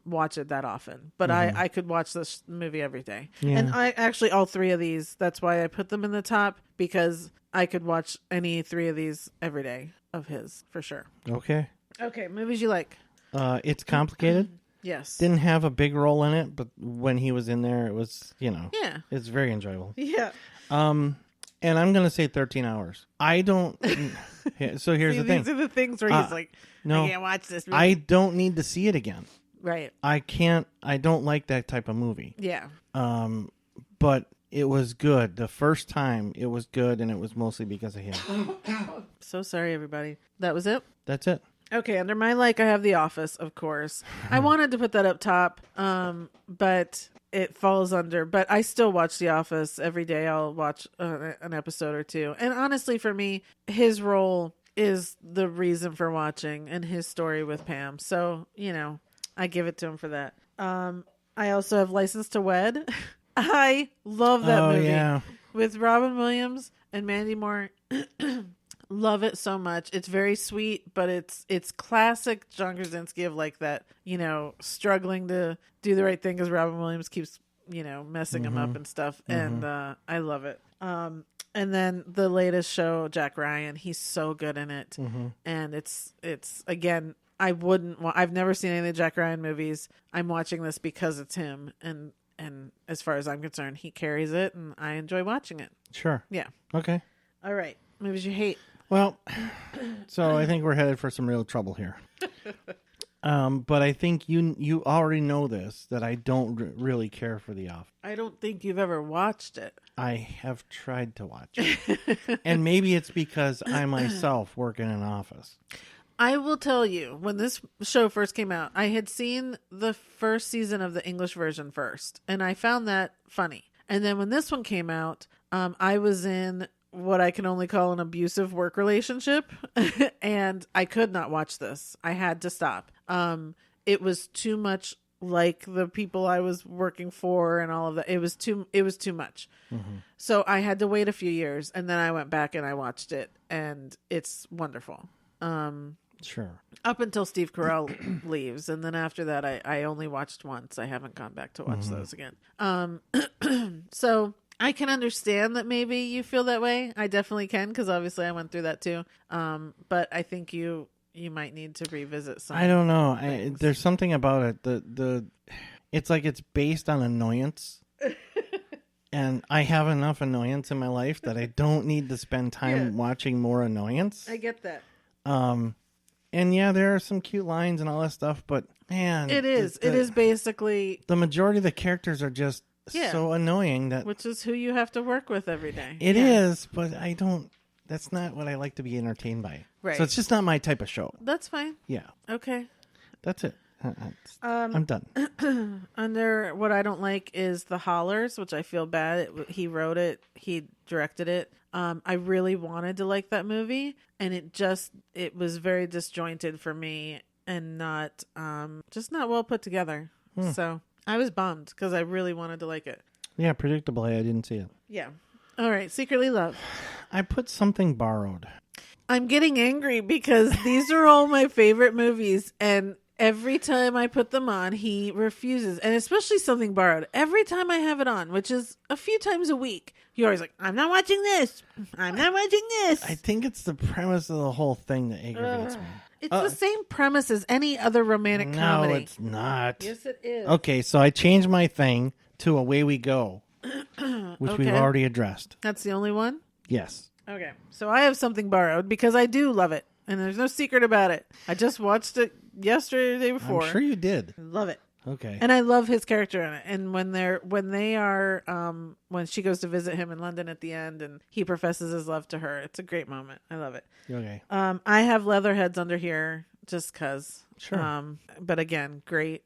[SPEAKER 2] watch it that often. But I could watch this movie every day. Yeah. And I actually, all 3 of these, that's why I put them in the top, because I could watch any 3 of these every day of his, for sure.
[SPEAKER 3] Okay,
[SPEAKER 2] movies you like.
[SPEAKER 3] It's Complicated.
[SPEAKER 2] Yes.
[SPEAKER 3] Didn't have a big role in it, but when he was in there, it was,
[SPEAKER 2] Yeah.
[SPEAKER 3] it's very enjoyable.
[SPEAKER 2] Yeah.
[SPEAKER 3] And I'm going to say 13 hours. I don't. So here's the thing.
[SPEAKER 2] These are the things where he's like,
[SPEAKER 3] no,
[SPEAKER 2] I can't watch this movie.
[SPEAKER 3] I don't need to see it again.
[SPEAKER 2] Right.
[SPEAKER 3] I don't like that type of movie.
[SPEAKER 2] Yeah.
[SPEAKER 3] But it was good. The first time it was good, and it was mostly because of him.
[SPEAKER 2] So sorry, everybody. That was it?
[SPEAKER 3] That's it.
[SPEAKER 2] Okay, under my I have The Office, of course. I wanted to put that up top, but it falls under. But I still watch The Office every day. I'll watch an episode or two. And honestly, for me, his role is the reason for watching, and his story with Pam. So, I give it to him for that. I also have License to Wed. I love that movie.
[SPEAKER 3] Yeah.
[SPEAKER 2] With Robin Williams and Mandy Moore. Love it so much. It's very sweet, but it's classic John Krasinski of like that, struggling to do the right thing because Robin Williams keeps, messing him up and stuff. And I love it. And then the latest show, Jack Ryan, he's so good in it. And it's again, I've never seen any of the Jack Ryan movies. I'm watching this because it's him. And as far as I'm concerned, he carries it and I enjoy watching it.
[SPEAKER 3] Sure.
[SPEAKER 2] Yeah.
[SPEAKER 3] Okay.
[SPEAKER 2] All right. Movies you hate.
[SPEAKER 3] Well, so I think we're headed for some real trouble here. But I think you already know this, that I don't really care for The Office.
[SPEAKER 2] I don't think you've ever watched it.
[SPEAKER 3] I have tried to watch it. And maybe it's because I myself work in an office.
[SPEAKER 2] I will tell you, when this show first came out, I had seen the first season of the English version first, and I found that funny. And then when this one came out, I was in what I can only call an abusive work relationship, and I could not watch this. I had to stop. It was too much like the people I was working for and all of that. It was too much. So I had to wait a few years, and then I went back and I watched it, and it's wonderful.
[SPEAKER 3] Sure.
[SPEAKER 2] Up until Steve Carell leaves, and then after that I only watched once. I haven't gone back to watch those again. So I can understand that maybe you feel that way. I definitely can, because obviously I went through that too. But I think you might need to revisit some.
[SPEAKER 3] I don't know. There's something about it. The it's like it's based on annoyance. And I have enough annoyance in my life that I don't need to spend time watching more annoyance.
[SPEAKER 2] I get that.
[SPEAKER 3] And yeah, there are some cute lines and all that stuff, but man,
[SPEAKER 2] it is basically
[SPEAKER 3] the majority of the characters are just so annoying that,
[SPEAKER 2] which is who you have to work with every day.
[SPEAKER 3] It is, but that's not what I like to be entertained by.
[SPEAKER 2] Right.
[SPEAKER 3] So it's just not my type of show.
[SPEAKER 2] That's fine.
[SPEAKER 3] Yeah.
[SPEAKER 2] Okay.
[SPEAKER 3] That's it. I'm done.
[SPEAKER 2] Under what I don't like is The Hollers, which I feel bad. He wrote it. He directed it. I really wanted to like that movie, and it was very disjointed for me and not well put together. So I was bummed because I really wanted to like it.
[SPEAKER 3] Yeah, predictably, I didn't see it.
[SPEAKER 2] Yeah. All right. Secretly Love.
[SPEAKER 3] I put Something Borrowed.
[SPEAKER 2] I'm getting angry because these are all my favorite movies, and every time I put them on, he refuses. And especially Something Borrowed. Every time I have it on, which is a few times a week, you're always like, I'm not watching this. I'm not watching this.
[SPEAKER 3] I think it's the premise of the whole thing that aggravates me.
[SPEAKER 2] It's the same premise as any other romantic comedy.
[SPEAKER 3] No, it's not.
[SPEAKER 2] Yes, it is.
[SPEAKER 3] Okay, so I changed my thing to Away We Go, which we've already addressed.
[SPEAKER 2] That's the only one?
[SPEAKER 3] Yes.
[SPEAKER 2] Okay, so I have Something Borrowed because I do love it. And there's no secret about it. I just watched it yesterday or the day before.
[SPEAKER 3] I'm sure you did.
[SPEAKER 2] Love it.
[SPEAKER 3] Okay.
[SPEAKER 2] And I love his character in it. And when she goes to visit him in London at the end and he professes his love to her, it's a great moment. I love it.
[SPEAKER 3] Okay.
[SPEAKER 2] I have Leatherheads under here just because.
[SPEAKER 3] Sure.
[SPEAKER 2] But again, great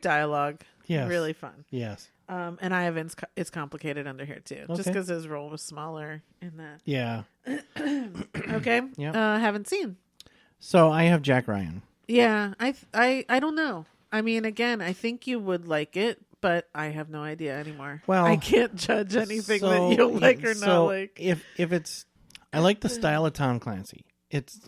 [SPEAKER 2] dialogue.
[SPEAKER 3] Yes.
[SPEAKER 2] Really fun.
[SPEAKER 3] Yes.
[SPEAKER 2] And I have It's Complicated under here too, just because his role was smaller in that.
[SPEAKER 3] Yeah.
[SPEAKER 2] Okay.
[SPEAKER 3] Yeah.
[SPEAKER 2] Haven't seen.
[SPEAKER 3] So I have Jack Ryan.
[SPEAKER 2] Yeah. I don't know. I mean, again, I think you would like it, but I have no idea anymore. Well, I can't judge anything that you'll like or not like.
[SPEAKER 3] If it's, I like the style of Tom Clancy.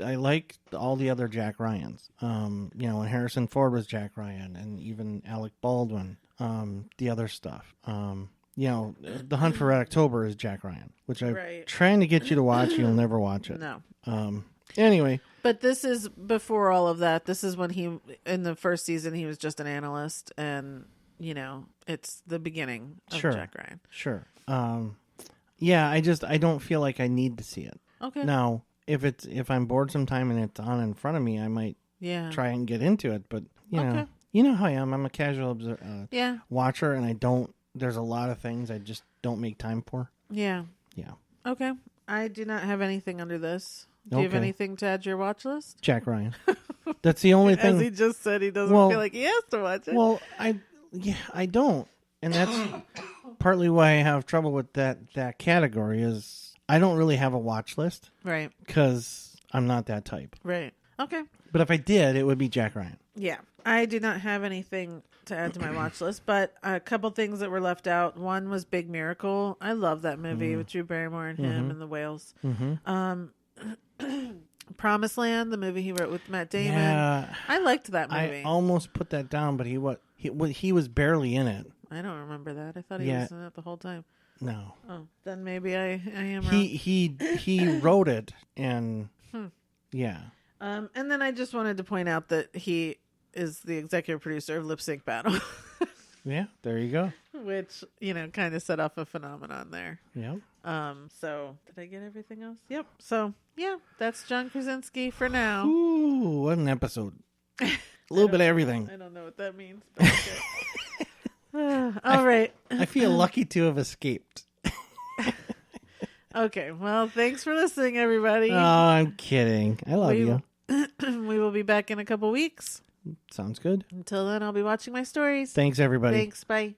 [SPEAKER 3] I like all the other Jack Ryans. And Harrison Ford was Jack Ryan, and even Alec Baldwin. The other stuff. The Hunt for Red October is Jack Ryan, which I'm trying to get you to watch. You'll never watch it.
[SPEAKER 2] No.
[SPEAKER 3] Anyway.
[SPEAKER 2] But this is before all of that. This is when in the first season, he was just an analyst, and it's the beginning of Jack Ryan.
[SPEAKER 3] Sure. Yeah, I don't feel like I need to see it.
[SPEAKER 2] Okay.
[SPEAKER 3] Now, if I'm bored sometime and it's on in front of me, I might try and get into it. But you know how I am. I'm a casual watcher, and there's a lot of things I just don't make time for.
[SPEAKER 2] Yeah.
[SPEAKER 3] Yeah.
[SPEAKER 2] Okay. I do not have anything under this. Do you have anything to add to your watch list?
[SPEAKER 3] Jack Ryan. That's the only thing.
[SPEAKER 2] As he just said, he doesn't feel like he has to watch it.
[SPEAKER 3] Well, I don't. And that's partly why I have trouble with that category is I don't really have a watch list.
[SPEAKER 2] Right.
[SPEAKER 3] Because I'm not that type.
[SPEAKER 2] Right. Okay.
[SPEAKER 3] But if I did, it would be Jack Ryan.
[SPEAKER 2] Yeah. I do not have anything to add to my watch list, but a couple things that were left out. One was Big Miracle. I love that movie with Drew Barrymore and him and the whales. Promised Land, the movie he wrote with Matt Damon.
[SPEAKER 3] Yeah,
[SPEAKER 2] I liked that movie.
[SPEAKER 3] I almost put that down, but he was barely in it.
[SPEAKER 2] I don't remember that. I thought he was in it the whole time.
[SPEAKER 3] No.
[SPEAKER 2] Oh, then maybe I am wrong.
[SPEAKER 3] He wrote it, and yeah.
[SPEAKER 2] And then I just wanted to point out that he is the executive producer of Lip Sync Battle.
[SPEAKER 3] Yeah, there you go.
[SPEAKER 2] Which, kind of set off a phenomenon there.
[SPEAKER 3] Yeah.
[SPEAKER 2] So did I get everything else? Yep. So yeah, that's John Krasinski for now.
[SPEAKER 3] Ooh, what an episode. A little bit of everything.
[SPEAKER 2] I don't know what that means. But okay. All right.
[SPEAKER 3] I feel lucky to have escaped.
[SPEAKER 2] Okay. Well, thanks for listening, everybody.
[SPEAKER 3] Oh, I'm kidding. I love you.
[SPEAKER 2] We will be back in a couple weeks.
[SPEAKER 3] Sounds good.
[SPEAKER 2] Until then, I'll be watching my stories.
[SPEAKER 3] Thanks, everybody.
[SPEAKER 2] Thanks. Bye.